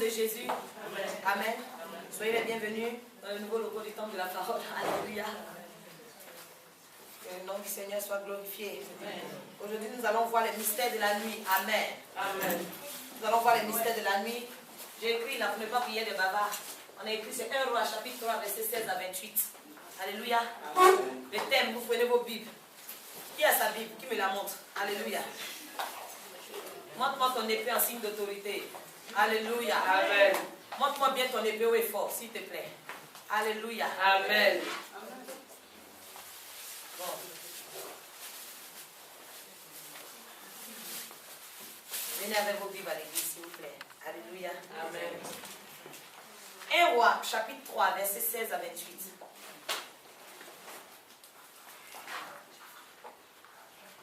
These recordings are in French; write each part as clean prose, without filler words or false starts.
De Jésus. Amen. Amen. Soyez les bienvenus dans le nouveau logo du temple de la parole. Alléluia. Que le nom du Seigneur soit glorifié. Aujourd'hui, nous allons voir les mystères de la nuit. Amen. Amen. Nous allons voir les mystères de la nuit. J'ai écrit la première prière de Baba. On a écrit, c'est 1 Roi, chapitre 3, verset 16 à 28. Alléluia. Amen. Le thème, vous prenez vos Bibles. Qui a sa Bible? Qui me la montre? Alléluia. Montre-moi ton épée en signe d'autorité. Alléluia. Amen. Montre-moi bien ton épée haut et fort, s'il te plaît. Alléluia. Amen. Bon. Venez avec vos Bibles à l'église, s'il vous plaît. Alléluia. Amen. 1 Roi, chapitre 3, verset 16 à 28.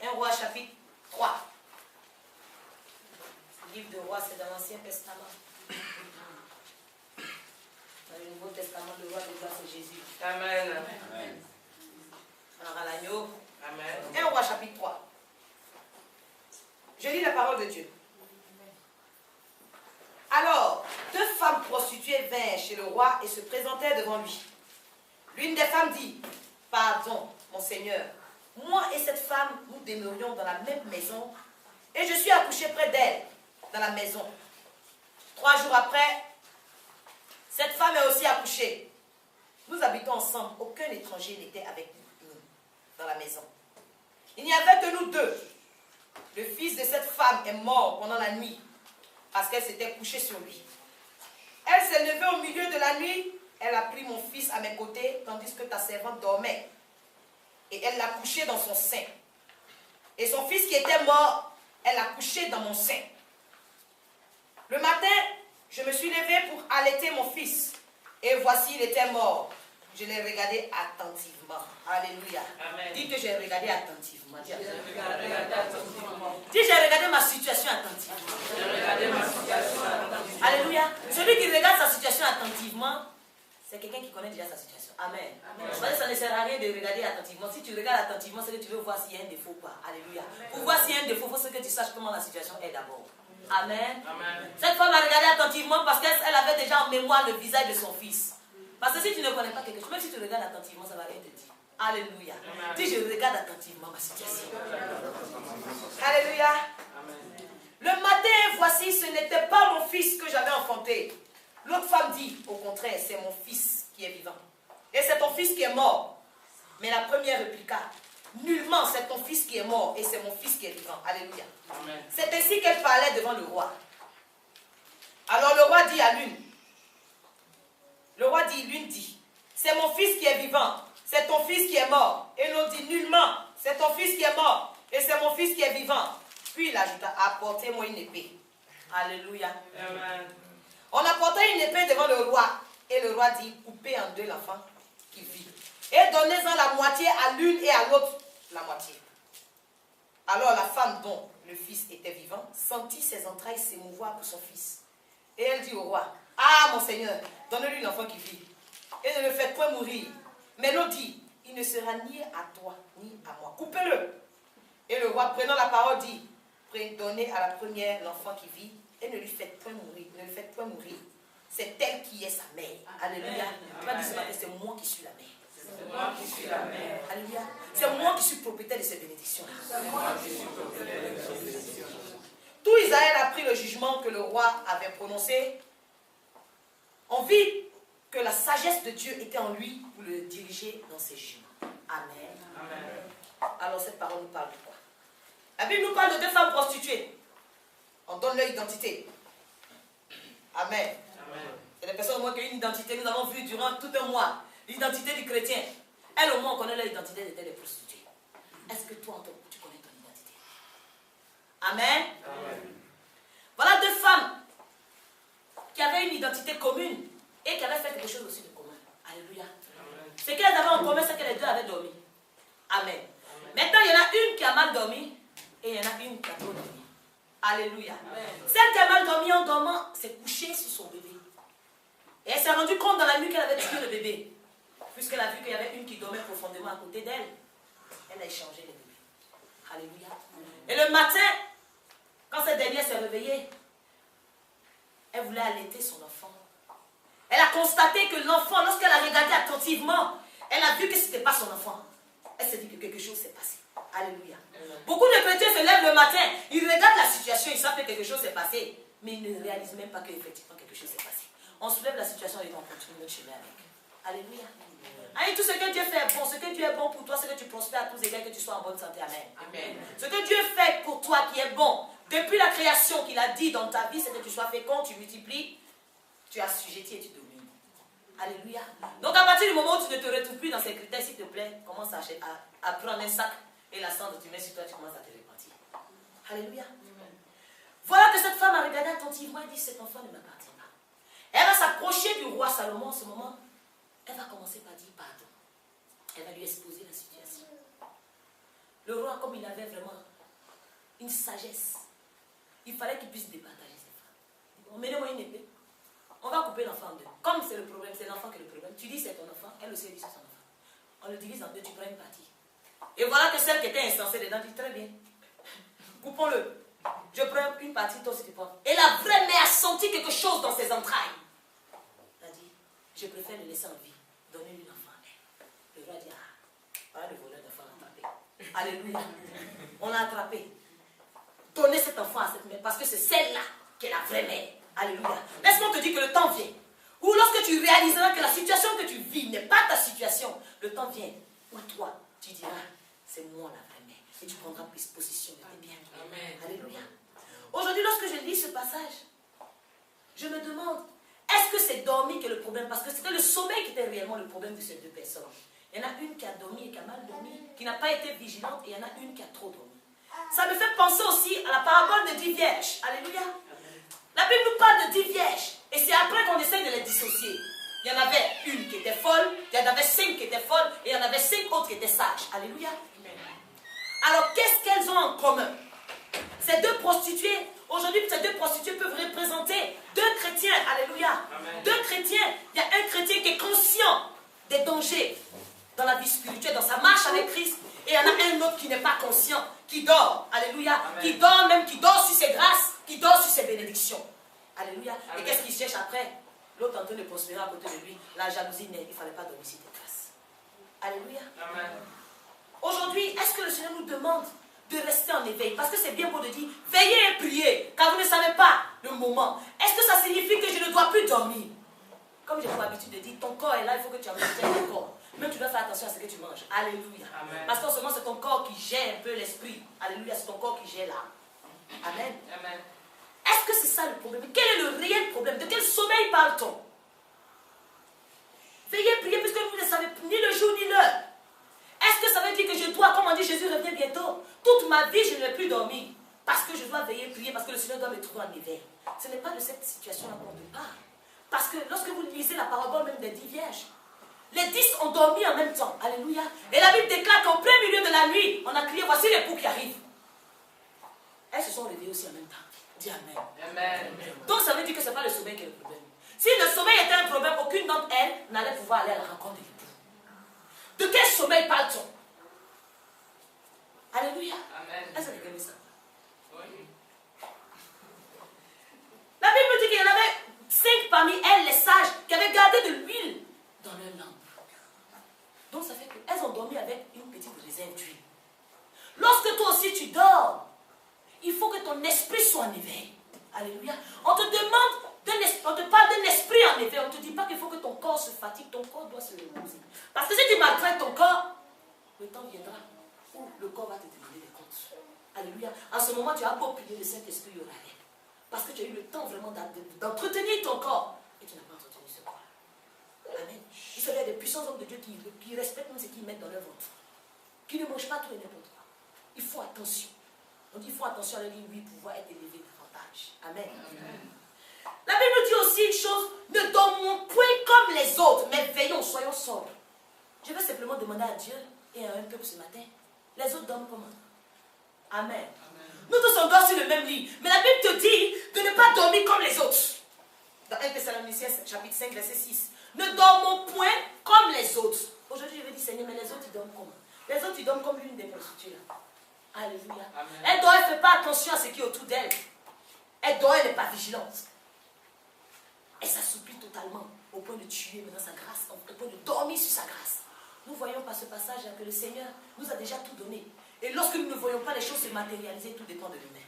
1 Roi, chapitre 3. Le livre de Roi, c'est dans l'Ancien Testament. Dans le Nouveau Testament, le roi de gloire, c'est Jésus. Amen. Amen. Alors à l'agneau. Amen. 1 Roi, chapitre 3. Je lis la parole de Dieu. Alors, 2 femmes prostituées vinrent chez le roi et se présentèrent devant lui. L'une des femmes dit, « Pardon, mon Seigneur, moi et cette femme, nous demeurions dans la même maison et je suis accouchée près d'elle, dans la maison. 3 jours après, cette femme est aussi accouchée. Nous habitons ensemble, aucun étranger n'était avec nous dans la maison. Il n'y avait que nous deux. Le fils de cette femme est mort pendant la nuit parce qu'elle s'était couchée sur lui. Elle s'est levée au milieu de la nuit, elle a pris mon fils à mes côtés tandis que ta servante dormait et elle l'a couché dans son sein. Et son fils qui était mort, elle l'a couché dans mon sein. Le matin, je me suis levée pour allaiter mon fils. Et voici, il était mort. Je l'ai regardé attentivement. Alléluia. Amen. Dis que j'ai regardé attentivement. Dis, j'ai regardé ma situation attentivement. Alléluia. Celui qui regarde sa situation attentivement, c'est quelqu'un qui connaît déjà sa situation. Amen. Amen. Ça ne sert à rien de regarder attentivement. Si tu regardes attentivement, c'est que tu veux voir s'il y a un défaut ou pas. Alléluia. Amen. Pour voir s'il y a un défaut, il faut que tu saches comment la situation est d'abord. Amen. Amen. Cette femme a regardé attentivement parce qu'elle avait déjà en mémoire le visage de son fils. Parce que si tu ne connais pas quelque chose, même si tu regardes attentivement, ça ne va rien te dire. Alléluia. Amen. Dis, je regarde attentivement ma situation. Alléluia. Amen. Le matin, voici, ce n'était pas mon fils que j'avais enfanté. L'autre femme dit, au contraire, c'est mon fils qui est vivant. Et c'est ton fils qui est mort. Mais la première répliqua, nullement c'est ton fils qui est mort et c'est mon fils qui est vivant. Alléluia. C'est ainsi qu'elle parlait devant le roi. Alors le roi dit à l'une, l'une dit, c'est mon fils qui est vivant, c'est ton fils qui est mort. Et l'autre dit, nullement, c'est ton fils qui est mort et c'est mon fils qui est vivant. Puis il ajouta, apportez-moi une épée. Alléluia. Amen. On apportait une épée devant le roi et le roi dit, coupez en deux l'enfant qui vit et donnez-en la moitié à l'une et à l'autre la moitié. Alors la femme dont le fils était vivant sentit ses entrailles s'émouvoir pour son fils. Et elle dit au roi, ah mon Seigneur, donne-lui l'enfant qui vit et ne le faites point mourir. Mais l'autre dit, il ne sera ni à toi ni à moi. Coupez-le. Et le roi prenant la parole dit, donnez à la première l'enfant qui vit et ne lui faites point mourir. Ne le faites point mourir. C'est elle qui est sa mère. Alléluia. Tu vas dire ce matin, c'est moi qui suis la mère. C'est moi qui suis la mère. Alléluia. C'est moi qui suis propriétaire de ces bénédictions. C'est moi qui suis propriétaire de ces bénédictions. Tout Israël a pris le jugement que le roi avait prononcé. On vit que la sagesse de Dieu était en lui pour le diriger dans ses jugements. Amen. Amen. Alors cette parole nous parle de quoi? La Bible nous parle de 2 femmes prostituées. On donne leur identité. Amen. Amen. C'est des personnes au moins qui ont une identité. Nous avons vu durant tout un mois l'identité du chrétien. Elles au moins on connaît leur identité d'étaient des prostituées. Est-ce que toi tu connais ton identité? Amen. Amen. Voilà 2 femmes qui avaient une identité commune et qui avaient fait quelque chose aussi de commun. Alléluia. Ce qu'elles avaient en commun, c'est que les 2 avaient dormi. Amen. Amen. Maintenant, il y en a une qui a mal dormi et il y en a une qui a trop dormi. Alléluia. Amen. Celle qui a mal dormi en dormant s'est couchée sur son bébé. Et elle s'est rendue compte dans la nuit qu'elle avait tué le bébé. Puisqu'elle a vu qu'il y avait une qui dormait profondément à côté d'elle. Elle a échangé les bébés. Alléluia. Et le matin, quand cette dernière s'est réveillée, Elle voulait allaiter son enfant. Elle a constaté que l'enfant, lorsqu'elle a regardé attentivement, elle a vu que ce n'était pas son enfant. Elle s'est dit que quelque chose s'est passé. Alléluia. Beaucoup de chrétiens se lèvent le matin, ils regardent la situation, ils savent que quelque chose s'est passé, mais ils ne réalisent même pas qu'effectivement quelque chose s'est passé. On soulève la situation et on continue notre chemin avec. Alléluia. Amen. Tout ce que Dieu fait est bon, ce que Dieu est bon pour toi, c'est que tu prospères à tous égards, que tu sois en bonne santé. Amen. Amen. Ce que Dieu fait pour toi qui est bon, depuis la création qu'il a dit dans ta vie, c'est que tu sois fécond, tu multiplies, tu assujettis et tu domines. Alléluia. Donc à partir du moment où tu ne te retrouves plus dans ces critères, s'il te plaît, commence à prendre un sac et la cendre, tu mets sur toi, tu commences à te répartir. Alléluia. Amen. Voilà que cette femme a regardé attentivement et dit, cet enfant ne m'appartient pas. Elle va s'approcher du roi Salomon en ce moment. Elle va commencer par dire pardon. Elle va lui exposer la situation. Le roi, comme il avait vraiment une sagesse, il fallait qu'il puisse départager ses femmes. Emmenez-moi une épée. On va couper l'enfant en deux. Comme c'est le problème, c'est l'enfant qui est le problème. Tu dis c'est ton enfant, elle aussi dit c'est son enfant. On le divise en deux, tu prends une partie. Et voilà que celle qui était insensée dedans dit très bien. Coupons-le. Je prends une partie, toi aussi tu prends. Et la vraie mère a senti quelque chose dans ses entrailles. Elle a dit, je préfère le laisser en vie. Donnez-lui l'enfant à elle. Le roi dit, voilà le voleur d'enfant attrapé. Alléluia. On l'a attrapé. Donnez cet enfant à cette mère parce que c'est celle-là qui est la vraie mère. Alléluia. Laisse-moi te dire que le temps vient où lorsque tu réaliseras que la situation que tu vis n'est pas ta situation, le temps vient où toi, tu diras, c'est moi la vraie mère. Et tu prendras possession de tes biens. Amen. Alléluia. Aujourd'hui, lorsque je lis ce passage, je me demande, est-ce que c'est dormir qui est le problème? Parce que c'était le sommeil qui était réellement le problème de ces deux personnes. Il y en a une qui a dormi et qui a mal dormi, qui n'a pas été vigilante, et il y en a une qui a trop dormi. Ça me fait penser aussi à la parabole de 10 vierges. Alléluia. La Bible nous parle de 10 vierges. Et c'est après qu'on essaie de les dissocier. Il y en avait une qui était folle, il y en avait 5 qui étaient folles, et il y en avait 5 autres qui étaient sages. Alléluia. Alors, qu'est-ce qu'elles ont en commun? Ces deux prostituées, aujourd'hui, ces deux prostituées peuvent représenter deux chrétiens. Alléluia. Amen. Deux chrétiens. Il y a un chrétien qui est conscient des dangers dans la vie spirituelle, dans sa marche avec Christ. Et il y en a un autre qui n'est pas conscient, qui dort. Alléluia. Amen. Qui dort même, qui dort sur ses grâces, qui dort sur ses bénédictions. Alléluia. Amen. Et qu'est-ce qu'il cherche après? L'autre en train de prospérer à côté de lui. La jalousie naît. Il ne fallait pas dormir sur tes grâces. Alléluia. Amen. Aujourd'hui, est-ce que le Seigneur nous demande de rester en éveil? Parce que c'est bien beau de dire, veillez et priez, car vous ne savez pas le moment. Est-ce que ça signifie que je ne dois plus dormir? Comme j'ai pour habitude de dire, ton corps est là, il faut que tu entretiennes ton corps. Même tu dois faire attention à ce que tu manges. Alléluia. Amen. Parce qu'en ce moment, c'est ton corps qui gère un peu l'esprit. Alléluia, c'est ton corps qui gère l'âme. Amen. Amen. Est-ce que c'est ça le problème? Quel est le réel problème? De quel sommeil parle-t-on? Veillez et priez, puisque vous ne savez ni le jour ni l'heure. Est-ce que ça veut dire que je dois, comme on dit, Jésus revient bientôt? Toute ma vie, je ne vais plus dormir. Parce que je dois veiller et prier, parce que le Seigneur doit me trouver en éveil. Ce n'est pas de cette situation-là qu'on te parle. Parce que lorsque vous lisez la parabole même des 10 vierges, les 10 ont dormi en même temps. Alléluia. Et la Bible déclare qu'en plein milieu de la nuit, on a crié, voici l'époux qui arrive. Elles se sont réveillées aussi en même temps. Dis Amen. Amen. Donc ça veut dire que ce n'est pas le sommeil qui est le problème. Si le sommeil était un problème, aucune d'entre elles n'allait pouvoir aller à la rencontre de l'époux. De quel sommeil parle-t-on? Alléluia. Amen. Est-ce que vous connaissez ça? Oui. La Bible dit qu'il y en avait 5 parmi elles, les sages, qui avaient gardé de l'huile dans leur lampe. Donc ça fait qu'elles ont dormi avec une petite réserve d'huile. Lorsque toi aussi tu dors, il faut que ton esprit soit en éveil. Alléluia. On te demande, on te parle d'un esprit en éveil. On ne te dit pas qu'il faut que ton corps se fatigue, ton corps doit se reposer. Parce que si tu maltraites ton corps, le temps viendra où le corps va te demander des comptes. Alléluia. En ce moment, tu as beau prier le Saint-Esprit, il n'y aura rien. Parce que tu as eu le temps vraiment d'entretenir ton corps. Et tu n'as pas entretenu ce corps. Amen. Il y a des puissants hommes de Dieu qui respectent même ce qu'ils mettent dans leur ventre. Qui ne mangent pas tout et n'importe quoi. Il faut attention. Donc il faut attention à leur dire oui, pouvoir être élevé davantage. Amen. Amen. La Bible dit aussi une chose, ne dormons point comme les autres, mais veillons, soyons sobres. Je vais simplement demander à Dieu et à un peuple ce matin, les autres dorment comment? Amen. Amen. Nous tous on dort sur le même lit, mais la Bible te dit de ne pas dormir comme les autres. Dans 1 Thessaloniciens chapitre 5 verset 6, ne dormons point comme les autres. Aujourd'hui je vais dire Seigneur, mais les autres ils dorment comment? Les autres ils dorment comme l'une des prostituées là. Alléluia. Amen. Elle dort, elle ne fait pas attention à ce qui est autour d'elle. Elle dort, elle n'est pas vigilante. totalement, au point de tuer maintenant sa grâce, au point de dormir sur sa grâce. Nous voyons par ce passage que le Seigneur nous a déjà tout donné. Et lorsque nous ne voyons pas les choses se matérialiser, tout dépend de lui-même.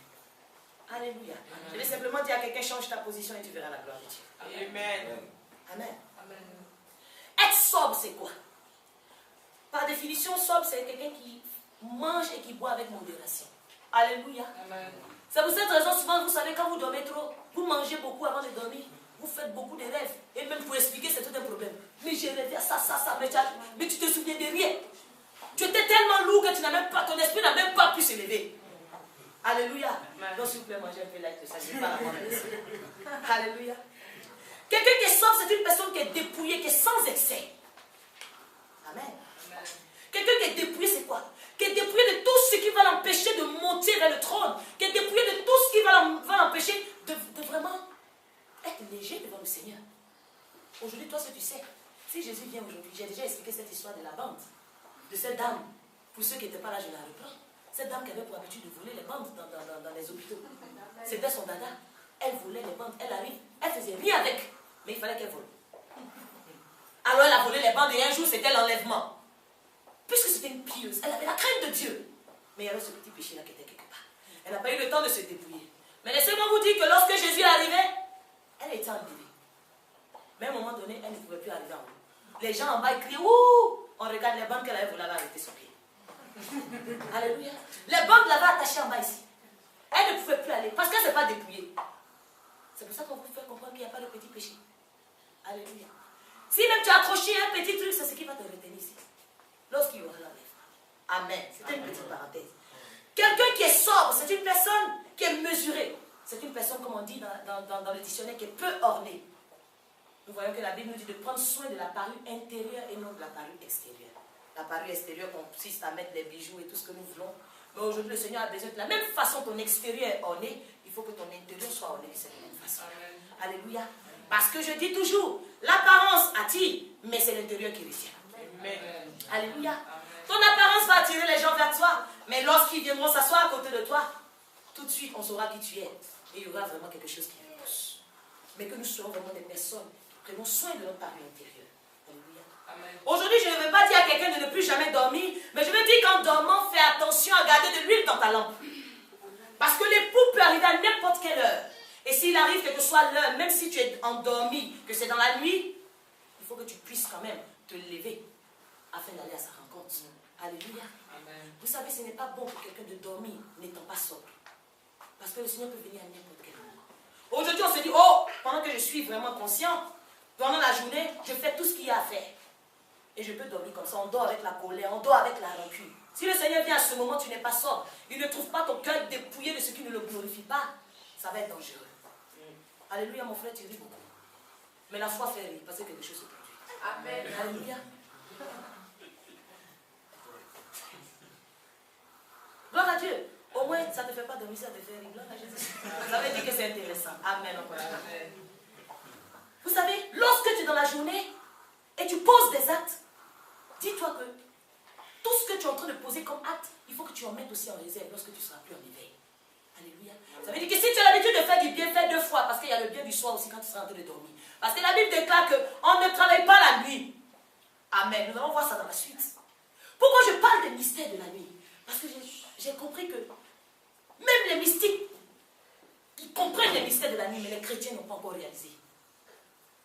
Alléluia. Amen. Je vais simplement dire à quelqu'un, change ta position et tu verras la gloire de Dieu. Amen. Amen. Amen. Être sobre, c'est quoi? Par définition, sobre, c'est quelqu'un qui mange et qui boit avec modération. Alléluia. Amen. C'est pour cette raison, souvent, vous savez, quand vous dormez trop, vous mangez beaucoup avant de dormir, vous faites beaucoup de rêves. Et même pour expliquer, c'est tout un problème. Mais j'ai rêvé à ça, mais tu te souviens de rien. Tu étais tellement lourd que tu n'as même pas, ton esprit n'a même pas pu s'élever. Alléluia. Donc, s'il vous plaît, mangez un peu like de ça, je ne vais pas la Alléluia. Quelqu'un qui est sobre, c'est une personne qui est dépouillée, qui est sans excès. Amen. Amen. Quelqu'un qui est dépouillé, c'est quoi? Qui est dépouillé de tout ce qui va l'empêcher de monter vers le trône. Qui est dépouillé de tout ce qui va l'empêcher de vraiment être léger devant le Seigneur. Aujourd'hui, toi, ce que tu sais, si Jésus vient aujourd'hui, j'ai déjà expliqué cette histoire de la bande, de cette dame. Pour ceux qui n'étaient pas là, je la reprends. Cette dame qui avait pour habitude de voler les bandes dans les hôpitaux. C'était son dada. Elle volait les bandes, elle arrive, elle faisait rien avec, mais il fallait qu'elle vole. Alors elle a volé les bandes et un jour c'était l'enlèvement. Puisque c'était une pieuse, elle avait la crainte de Dieu. Mais il y avait ce petit péché là qui était quelque part. Elle n'a pas eu le temps de se dépouiller. Mais laissez-moi vous dire que lorsque Jésus est arrivé, elle était enlevée. Mais à un moment donné, elle ne pouvait plus arriver en haut. Les gens en bas ils criaient, ouh! On regarde les bandes qu'elle avait volées, elle a arrêté son pied. Alléluia. Les bandes l'avaient attachée en bas ici. Elle ne pouvait plus aller parce qu'elle ne s'est pas dépouillée. C'est pour ça qu'on vous fait comprendre qu'il n'y a pas de petit péché. Alléluia. Si même tu as accroché un petit truc, c'est ce qui va te retenir ici. Lorsqu'il y aura l'enlèvement. Amen. C'était une petite parenthèse. Quelqu'un qui est sobre, c'est une personne qui est mesurée. C'est une personne, comme on dit dans le dictionnaire, qui est peu ornée. Nous voyons que la Bible nous dit de prendre soin de la parure intérieure et non de la parure extérieure. La parure extérieure consiste à mettre des bijoux et tout ce que nous voulons. Mais aujourd'hui, le Seigneur a besoin de la même façon ton extérieur est orné, il faut que ton intérieur soit orné de cette même façon. Amen. Alléluia. Parce que je dis toujours, l'apparence attire, mais c'est l'intérieur qui retient. Amen. Alléluia. Amen. Ton apparence va attirer les gens vers toi, mais lorsqu'ils viendront s'asseoir à côté de toi, tout de suite, on saura qui tu es. Et il y aura vraiment quelque chose qui nous pousse. Mais que nous soyons vraiment des personnes qui prenons soin de notre parure intérieure. Aujourd'hui, je ne veux pas dire à quelqu'un de ne plus jamais dormir, mais je veux dire qu'en dormant, fais attention à garder de l'huile dans ta lampe. Parce que l'époux peut arriver à n'importe quelle heure. Et s'il arrive quelle que soit l'heure, même si tu es endormi, que c'est dans la nuit, il faut que tu puisses quand même te lever afin d'aller à sa rencontre. Alléluia. Amen. Vous savez, ce n'est pas bon pour quelqu'un de dormir n'étant pas sobre. Parce que le Seigneur peut venir à n'importe quel moment. Aujourd'hui, on se dit, oh, pendant que je suis vraiment conscient, pendant la journée, je fais tout ce qu'il y a à faire. Et je peux dormir comme ça. On dort avec la colère, on dort avec la rancune. Si le Seigneur vient à ce moment, tu n'es pas sobre. Il ne trouve pas ton cœur dépouillé de ce qui ne le glorifie pas. Ça va être dangereux. Alléluia, mon frère, tu ris beaucoup. Mais la foi fait rire parce que quelque chose se produit. Amen. Alléluia. Gloire à Dieu. Au moins, ça ne te fait pas dormir, ça te fait rire. Gloire à Jésus. Ça veut dire que c'est intéressant. Amen. Amen. Vous savez, lorsque tu es dans la journée et tu poses des actes, dis-toi que tout ce que tu es en train de poser comme acte, il faut que tu en mettes aussi en réserve lorsque tu ne seras plus en éveil. Alléluia. Ça veut dire que si tu as l'habitude de faire du bien, fais 2 fois, parce qu'il y a le bien du soir aussi quand tu seras en train de dormir. Parce que la Bible déclare qu'on ne travaille pas la nuit. Amen. Nous allons voir ça dans la suite. Pourquoi je parle des mystères de la nuit? Parce que j'ai compris que même les mystiques, ils comprennent les mystères de la nuit, mais les chrétiens n'ont pas encore réalisé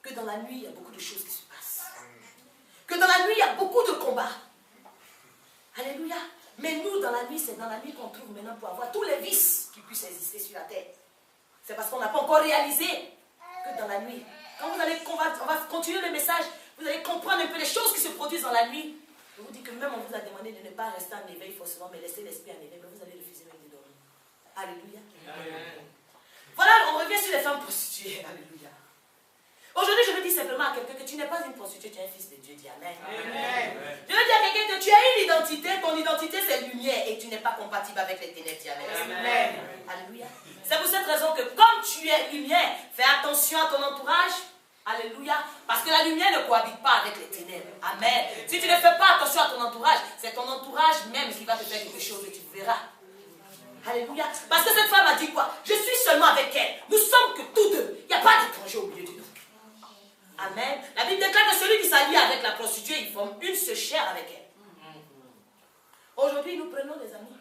que dans la nuit, il y a beaucoup de choses qui se passent. Que dans la nuit, il y a beaucoup de combats. Alléluia. Mais nous, dans la nuit, c'est dans la nuit qu'on trouve maintenant pour avoir tous les vices qui puissent exister sur la terre. C'est parce qu'on n'a pas encore réalisé que dans la nuit, quand vous allez, on va continuer le message, vous allez comprendre un peu les choses qui se produisent dans la nuit. Je vous dis que même on vous a demandé de ne pas rester en éveil forcément, mais laisser l'esprit en éveil, mais vous allez refuser même de dormir. Alléluia. Amen. Voilà, on revient sur les femmes prostituées. Alléluia. Aujourd'hui, je veux dire simplement à quelqu'un que tu n'es pas une prostituée, tu es un fils de Dieu. Dis Amen. Amen. Je veux dire à quelqu'un que tu as une identité, ton identité c'est lumière et tu n'es pas compatible avec les ténèbres. Dis Amen. Amen. Alléluia. C'est pour cette raison que comme tu es lumière, fais attention à ton entourage. Alléluia. Parce que la lumière ne cohabite pas avec les ténèbres. Amen. Si tu ne fais pas attention à ton entourage, c'est ton entourage même qui va te faire quelque chose et tu verras. Alléluia. Parce que cette femme a dit quoi? Je suis seulement avec elle. Nous sommes que tous deux. Il n'y a pas d'étranger au milieu de nous. Amen. s'allient avec la prostituée, ils forment une seule chair avec elle. Aujourd'hui, nous prenons des amis.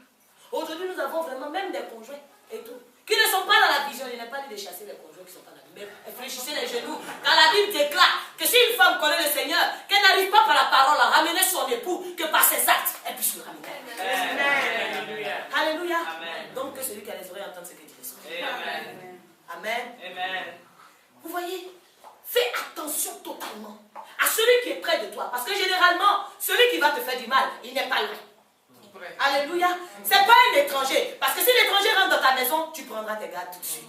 Aujourd'hui, nous avons vraiment même des conjoints et tout, qui ne sont pas dans la vision. Il n'est pas dit de chasser les conjoints qui ne sont pas dans la vision. Mais réfléchissez les genoux. Quand la Bible déclare que si une femme connaît le Seigneur, qu'elle n'arrive pas par la parole à ramener son époux, que par ses actes, elle puisse le ramener. Amen. Alléluia. Amen. Donc que celui qui a les oreilles entende ce que dit l'Esprit. Amen. Amen. Amen. Vous voyez, fais attention totalement à celui qui est près de toi. Parce que généralement, celui qui va te faire du mal, il n'est pas loin. Alléluia. Ce n'est pas un étranger. Parce que si l'étranger rentre dans ta maison, tu prendras tes gardes tout de suite.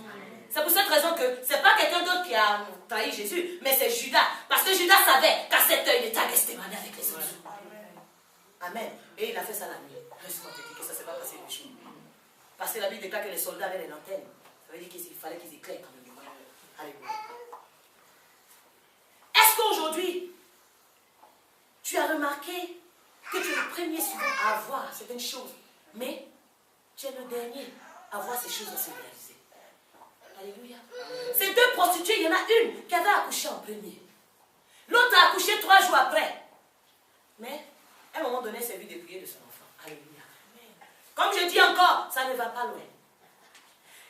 C'est pour cette raison que ce n'est pas quelqu'un d'autre qui a trahi Jésus, mais c'est Judas. Parce que Judas savait qu'à cette heure, il était à Gethsémani avec les autres. Amen. Et il a fait ça la nuit. Laisse-moi te dire que ça ne s'est pas passé le jour. Parce que la Bible déclare que les soldats avaient des lanternes. Ça veut dire qu'il fallait qu'ils éclairent quand même. Alléluia. Est-ce qu'aujourd'hui, tu as remarqué que tu es le premier souvent à avoir certaines choses, mais tu es le dernier à voir ces choses se réaliser? Alléluia. Ces deux prostituées, il y en a une qui avait accouché en premier. L'autre a accouché 3 jours après. Mais, à un moment donné, elle s'est vue dépouiller de son enfant. Alléluia. Comme je dis encore, ça ne va pas loin.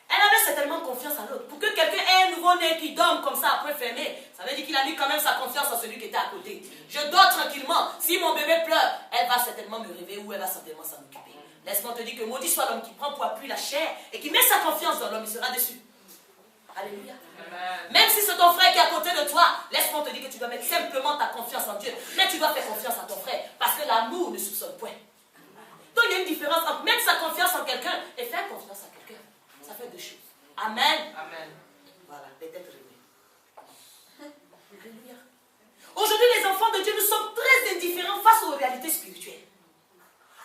Elle avait certainement confiance en l'autre. Pour que quelqu'un ait un nouveau-né qui dorme comme ça après fermé, ça veut dire qu'il a mis quand même sa confiance en celui qui était à côté. Je dors tranquillement. Si mon bébé pleure, elle va certainement me réveiller ou elle va certainement s'en occuper. Laisse-moi te dire que maudit soit l'homme qui prend pour appui la chair et qui met sa confiance dans l'homme, il sera déçu. Alléluia. Amen. Même si c'est ton frère qui est à côté de toi, laisse-moi te dire que tu dois mettre simplement ta confiance en Dieu. Mais tu dois faire confiance à ton frère parce que l'amour ne soupçonne point. Donc il y a une différence entre mettre sa confiance en quelqu'un et faire confiance à quelqu'un. Ça fait 2 choses. Amen. Amen. Voilà, peut-être réglé. Alléluia. Aujourd'hui, les enfants de Dieu, nous sommes très indifférents face aux réalités spirituelles.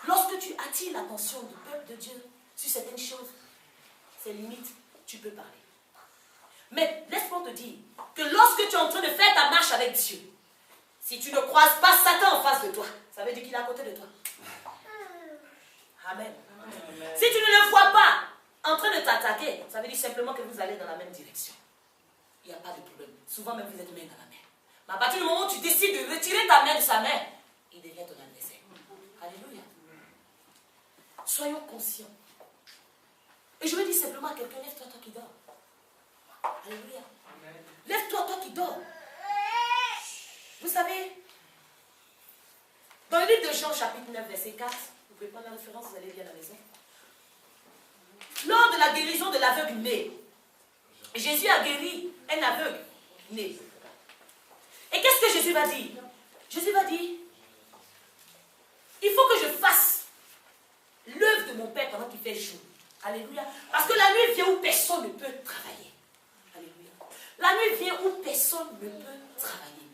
Lorsque tu attires l'attention du peuple de Dieu sur certaines choses, c'est limite, tu peux parler. Mais laisse-moi te dire que lorsque tu es en train de faire ta marche avec Dieu, si tu ne croises pas Satan en face de toi, ça veut dire qu'il est à côté de toi. Amen. Amen. Si tu ne le vois pas en train de t'attaquer, ça veut dire simplement que vous allez dans la même direction. Il n'y a pas de problème. Souvent même vous êtes main dans la main. Mais à partir du moment où tu décides de retirer ta main de sa main, il devient ton adversaire. Alléluia. Soyons conscients. Et je veux dire simplement à quelqu'un, lève-toi, toi qui dors. Alléluia. Lève-toi, toi qui dors. Vous savez, dans le livre de Jean, chapitre 9, verset 4, vous pouvez prendre la référence, vous allez lire à la maison. Lors de la guérison de l'aveugle né, Jésus a guéri un aveugle né. Et qu'est-ce que Jésus va dire? Jésus va dire, il faut que je fasse l'œuvre de mon Père pendant qu'il fait jour. Alléluia. Parce que la nuit vient où personne ne peut travailler. Alléluia. La nuit vient où personne ne peut travailler.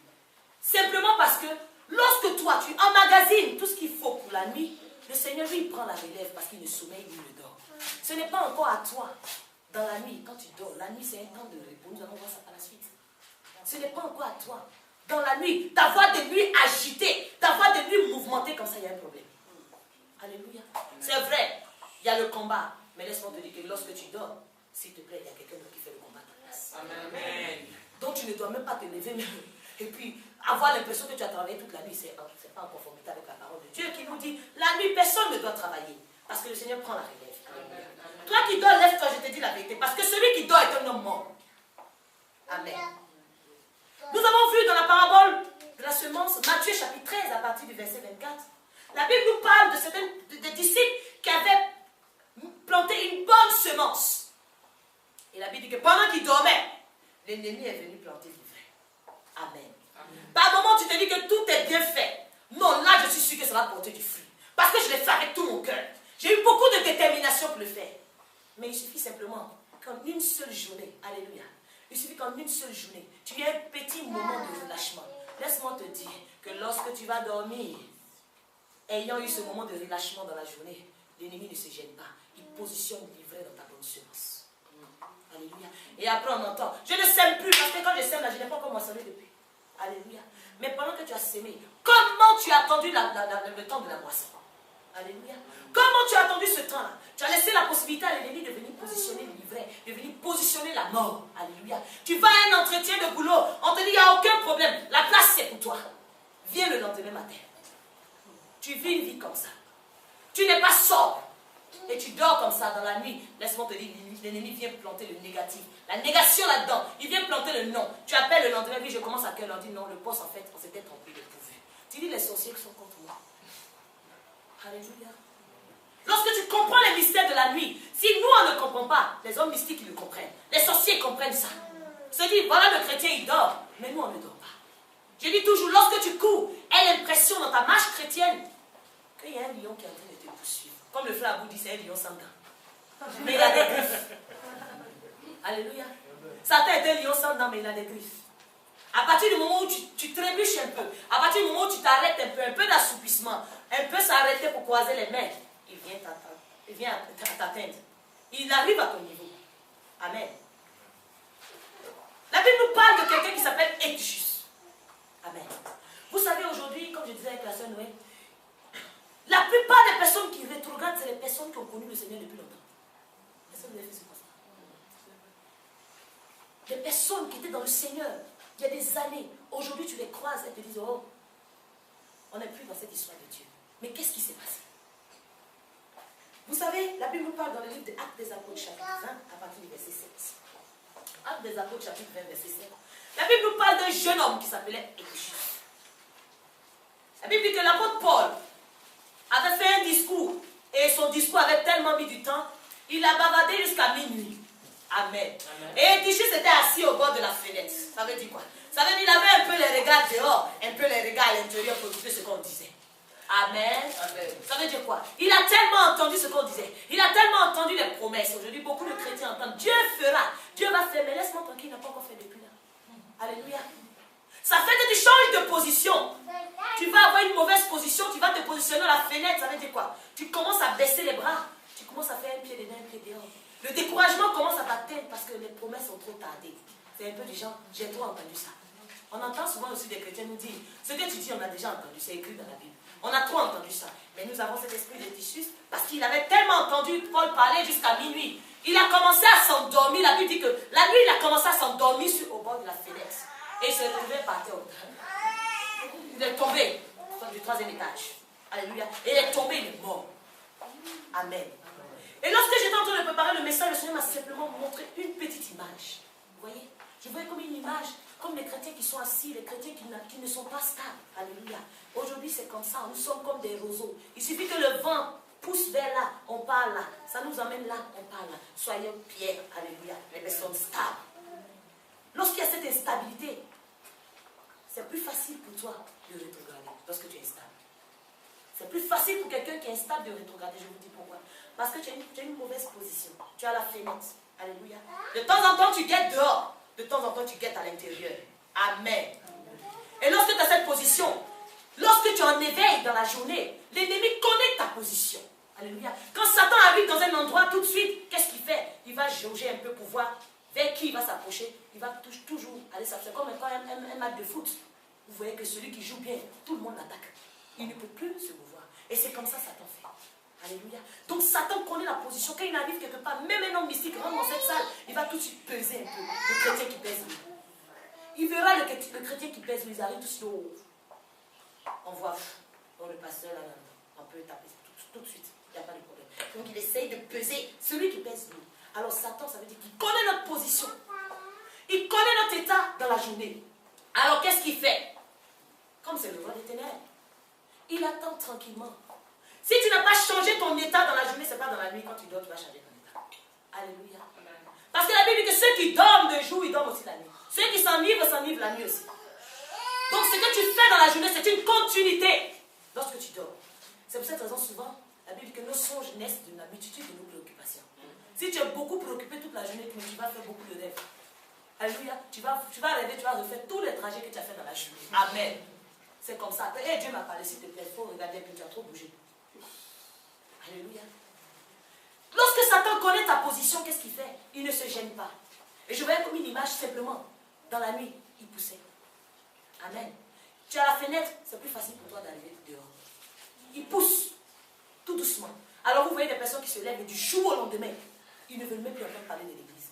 Simplement parce que lorsque toi, tu emmagasines tout ce qu'il faut pour la nuit, le Seigneur, lui, il prend la relève parce qu'il ne sommeille ni ne dort. Ce n'est pas encore à toi, dans la nuit, quand tu dors. La nuit, c'est un temps de repos. Nous allons voir ça par la suite. Ce n'est pas encore à toi, dans la nuit, d'avoir des nuits agitées, d'avoir des nuits mouvementées, comme ça, il y a un problème. Alléluia. C'est vrai, il y a le combat. Mais laisse-moi te dire que lorsque tu dors, s'il te plaît, il y a quelqu'un d'autre qui fait le combat à ta place. Amen. Donc tu ne dois même pas te lever et puis avoir l'impression que tu as travaillé toute la nuit. Ce n'est pas en conformité avec la parole de Dieu qui nous dit, la nuit, personne ne doit travailler. Parce que le Seigneur prend la relève. Amen. Toi qui dors, lève-toi, je te dis la vérité. Parce que celui qui dort est un homme mort. Amen. Nous avons vu dans la parabole de la semence, Matthieu chapitre 13, à partir du verset 24, la Bible nous parle de certains des disciples qui avaient planté une bonne semence. Et la Bible dit que pendant qu'ils dormaient, l'ennemi est venu planter l'ivraie. Amen. Amen. Par moment, tu te dis que tout est bien fait. Non, là, je suis sûr que ça va porter du fruit. Parce que je l'ai fait avec tout mon cœur. J'ai eu beaucoup de détermination pour le faire. Mais il suffit simplement qu'en une seule journée, alléluia, il suffit qu'en une seule journée, tu aies un petit moment de relâchement. Laisse-moi te dire que lorsque tu vas dormir, ayant eu ce moment de relâchement dans la journée, l'ennemi ne se gêne pas. Il positionne l'ivraie dans ta bonne semence. Alléluia. Et après on entend, je ne sème plus, parce que quand je sème là, je n'ai pas encore moissonné depuis. Alléluia. Mais pendant que tu as sémé, comment tu as attendu le temps de la moisson? Alléluia. Comment tu as attendu ce temps-là? Tu as laissé la possibilité à l'ennemi de venir positionner l'ivraie, de venir positionner la mort. Alléluia. Tu vas à un entretien de boulot, on te dit, il n'y a aucun problème. La place, c'est pour toi. vis comme ça. Tu n'es pas sobre. Et tu dors comme ça dans la nuit. Laisse-moi te dire, l'ennemi vient planter le négatif. La négation là-dedans. Il vient planter le non. Tu appelles le lendemain, puis je commence à quelle heure? On dit non, le poste en fait, on s'était trompé de pourvu. Tu dis les sorciers qui sont contre moi. Alléluia. Lorsque tu comprends les mystères de la nuit, si nous on ne comprend pas, les hommes mystiques ils le comprennent. Les sorciers comprennent ça. Se dit, voilà le chrétien il dort, mais nous on ne dort pas. Je dis toujours, lorsque tu cours, aie l'impression dans ta marche chrétienne qu'il y a un lion qui est en train de te poursuivre. Comme le frère Abou dit, c'est un lion sans dents. Mais il a des griffes. Alléluia. Satan est un lion sans dents, mais il a des griffes. À partir du moment où tu trébuches un peu, à partir du moment où tu t'arrêtes un peu d'assoupissement, un peu s'arrêter pour croiser les mains, il vient t'atteindre. Il arrive à ton niveau. Amen. La Bible nous parle de quelqu'un qui s'appelle Eutychus. Amen. Vous savez aujourd'hui, comme je disais avec la sœur Noé, la plupart des personnes qui rétrogradent, c'est les personnes qui ont connu le Seigneur depuis longtemps. Est-ce que vous avez fait ce constat? Des personnes qui étaient dans le Seigneur il y a des années, aujourd'hui tu les croises et te disent, oh, on n'est plus dans cette histoire de Dieu. Mais qu'est-ce qui s'est passé? Vous savez, la Bible nous parle dans le livre des Actes des Apôtres, chapitre 20, à partir du verset 7. Actes des Apôtres, chapitre 20, verset 7. La Bible nous parle d'un jeune homme qui s'appelait Eutychus. La Bible dit que l'apôtre Paul avait fait un discours, et son discours avait tellement mis du temps, il a bavardé jusqu'à minuit. Amen. Amen. Et Eutychus était assis au bord de la fenêtre. Ça veut dire quoi? Ça veut dire qu'il avait un peu les regards dehors, un peu les regards à l'intérieur pour écouter ce qu'on disait. Amen. Amen. Ça veut dire quoi? Il a tellement entendu ce qu'on disait. Il a tellement entendu les promesses. Aujourd'hui, beaucoup de chrétiens entendent Dieu fera, Dieu va faire, mais laisse-moi tranquille, il n'a pas encore fait depuis là. Alléluia. Ça fait que tu changes de position. Tu vas avoir une mauvaise position, tu vas te positionner à la fenêtre. Ça veut dire quoi? Tu commences à baisser les bras. Tu commences à faire un pied dedans, un pied dehors. Le découragement commence à t'atteindre parce que les promesses ont trop tardé. C'est un peu du genre, j'ai trop entendu ça. On entend souvent aussi des chrétiens nous dire, ce que tu dis, on a déjà entendu, c'est écrit dans la Bible. On a trop entendu ça. Mais nous avons cet esprit d'Eutychus parce qu'il avait tellement entendu Paul parler jusqu'à minuit. Il a commencé à s'endormir. La Bible dit que la nuit, il a commencé à s'endormir au bord de la fenêtre. Et il se retrouvait par terre. Il est tombé du 3e étage. Alléluia. Et il est tombé, il est mort. Amen. Et lorsque j'étais en train de préparer le message, le Seigneur m'a simplement montré une petite image. Vous voyez? Je voyais comme une image, comme les chrétiens qui sont assis, les chrétiens qui ne sont pas stables. Alléluia. Aujourd'hui, c'est comme ça. Nous sommes comme des roseaux. Il suffit que le vent pousse vers là, on part là. Ça nous emmène là, on part là. Soyons pierres. Alléluia. Les personnes stables. Lorsqu'il y a cette instabilité, c'est plus facile pour toi de rétrograder lorsque tu es instable. C'est plus facile pour quelqu'un qui est instable de rétrograder. Je vous dis pourquoi. Parce que tu as une mauvaise position. Tu as la fenêtre. Alléluia. De temps en temps, tu guettes dehors. De temps en temps, tu guettes à l'intérieur. Amen. Et lorsque tu as cette position, lorsque tu es en éveil dans la journée, l'ennemi connaît ta position. Alléluia. Quand Satan arrive dans un endroit, tout de suite, qu'est-ce qu'il fait? Il va jauger un peu pour voir vers qui il va s'approcher. Il va toujours aller s'approcher. Comme un match de foot. Vous voyez que celui qui joue bien, tout le monde l'attaque. Il ne peut plus se mouvoir. Et c'est comme ça Satan fait. Alléluia. Donc Satan connaît la position. Quand il arrive quelque part, même un homme mystique rentre dans cette salle, il va tout de suite peser un peu. Le chrétien qui pèse. Il verra le chrétien qui pèse, ils arrivent tous haut. On voit le pasteur là, on peut taper tout de suite. Il n'y a pas de problème. Donc il essaye de peser celui qui pèse nous. Alors Satan, ça veut dire qu'il connaît notre position. Il connaît notre état dans la journée. Alors qu'est-ce qu'il fait? Comme c'est le roi des ténèbres. Il attend tranquillement. Si tu n'as pas changé ton état dans la journée, ce n'est pas dans la nuit. Quand tu dors, tu vas changer ton état. Alléluia. Parce que la Bible dit que ceux qui dorment de jour, ils dorment aussi la nuit. Ceux qui s'enivrent la nuit aussi. Donc ce que tu fais dans la journée, c'est une continuité lorsque tu dors. C'est pour cette raison, souvent, la Bible dit que nos songes naissent d'une multitude de nos préoccupations. Si tu es beaucoup préoccupé toute la journée, tu vas faire beaucoup de rêves. Alléluia. Tu vas rêver, tu vas refaire tous les trajets que tu as fait dans la journée. Amen. C'est comme ça. Et Dieu m'a parlé, s'il te plaît, il faut regarder que tu as trop bougé. Alléluia. Lorsque Satan connaît ta position, qu'est-ce qu'il fait? Il ne se gêne pas. Et je voyais comme une image simplement. Dans la nuit, il poussait. Amen. Tu as la fenêtre, c'est plus facile pour toi d'arriver dehors. Il pousse, tout doucement. Alors vous voyez des personnes qui se lèvent et du jour au lendemain, ils ne veulent même plus entendre parler de l'église.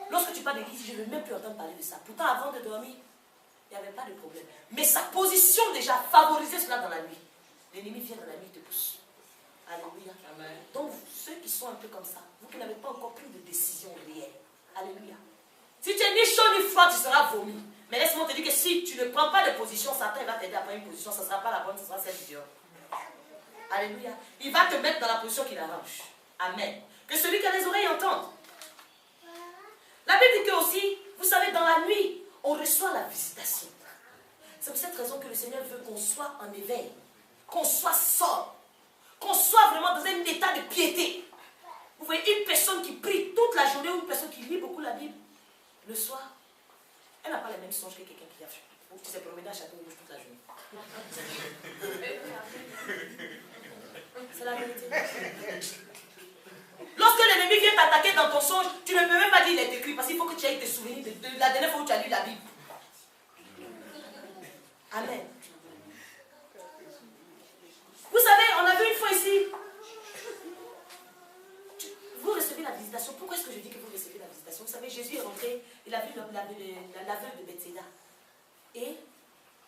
Lorsque tu parles d'église, je ne veux même plus entendre parler de ça. Pourtant, avant de dormir, il n'y avait pas de problème. Mais sa position déjà favorisait cela dans la nuit. l'ennemi vient dans la nuit et te pousse. Alléluia. Amen. Donc, ceux qui sont un peu comme ça, vous qui n'avez pas encore pris de décision réelle. Alléluia. Si tu es ni chaud ni froid, tu seras vomi. Mais laisse-moi te dire que si tu ne prends pas de position, Satan va t'aider à prendre une position. Ce ne sera pas la bonne, ce sera celle du Dieu. Alléluia. Il va te mettre dans la position qu'il arrange. Amen. Que celui qui a les oreilles entende. La Bible dit que aussi, vous savez, dans la nuit, on reçoit la visitation. C'est pour cette raison que le Seigneur veut qu'on soit en éveil, qu'on soit sobre, qu'on soit vraiment dans un état de piété. Vous voyez, une personne qui prie toute la journée ou une personne qui lit beaucoup la Bible, le soir, elle n'a pas les mêmes songes que quelqu'un qui a fait. Ou qui s'est promené à Château Rouge toute la journée. C'est la vérité. Lorsque l'ennemi vient t'attaquer dans ton songe, tu ne peux même pas dire il est écrit parce qu'il faut que tu aies tes souvenirs de la dernière fois où tu as lu la Bible. Amen. Vous savez, on a vu une fois ici, vous recevez la visitation. Pourquoi est-ce que je dis que vous recevez la visitation? Vous savez, Jésus est rentré, il a vu l'aveugle de Bethsaïda. Et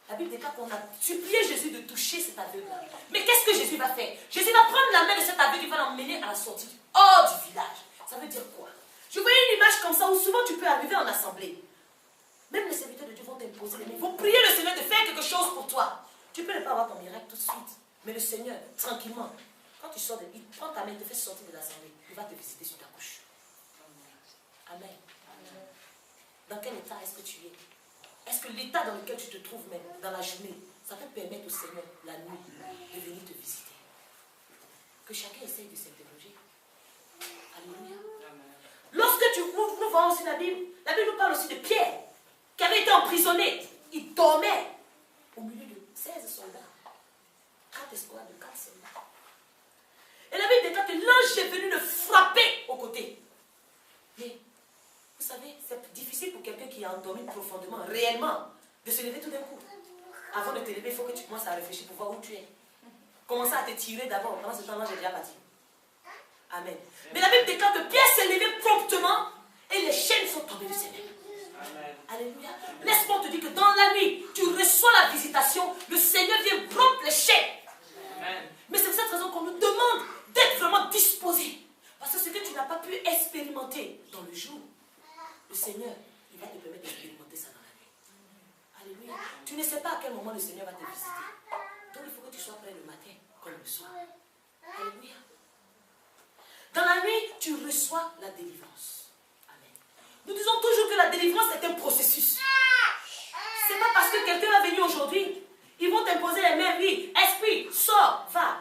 la Bible déclare qu'on a supplié Jésus de toucher cet aveugle-là. Mais qu'est-ce que Jésus va faire? Jésus va prendre la main de cet aveugle et va l'emmener à la sortie hors du village. Ça veut dire quoi? Je voyais une image comme ça où souvent tu peux arriver en assemblée. Même les serviteurs de Dieu vont t'imposer les mains. Ils vont prier le Seigneur de faire quelque chose pour toi. Tu peux ne pas avoir ton miracle tout de suite. Mais le Seigneur, tranquillement, quand tu sors, il prend ta main, il te fait sortir de l'assemblée. Il va te visiter sur ta couche. Amen. Dans quel état est-ce que tu es? Est-ce que l'état dans lequel tu te trouves même, dans la journée, ça peut permettre au Seigneur, la nuit, de venir te visiter? Que chacun essaye de s'interroger. Alléluia. Lorsque nous voyons aussi la Bible nous parle aussi de Pierre, qui avait été emprisonné. Il dormait au milieu de 16 soldats. 4 escouades de 4 soldats. Et la Bible déclare que l'ange est venu le frapper au côté. Mais, vous savez, c'est difficile pour quelqu'un qui a endormi profondément, réellement, de se lever tout d'un coup. Avant de te lever, il faut que tu commences à réfléchir pour voir où tu es. Commence à te tirer d'abord. Pendant ce temps-là, j'ai déjà parti. Amen. Mais la Bible déclare que Pierre s'est levé promptement et les chaînes sont tombées de ses mains. Amen. Alléluia. Laisse-moi te dire que dans la nuit, tu reçois la visitation, le Seigneur vient rompre les chaînes. Amen. Mais c'est pour cette raison qu'on nous demande d'être vraiment disposés. Parce que ce que tu n'as pas pu expérimenter dans le jour, le Seigneur, il va te permettre d'expérimenter ça dans la nuit. Alléluia. Tu ne sais pas à quel moment le Seigneur va te visiter. Donc il faut que tu sois prêt le matin comme le soir. Alléluia. Dans la nuit, tu reçois la délivrance. Amen. Nous disons toujours que la délivrance est un processus. Ce n'est pas parce que quelqu'un va venir aujourd'hui, ils vont t'imposer les mains, oui, esprit, sors, va.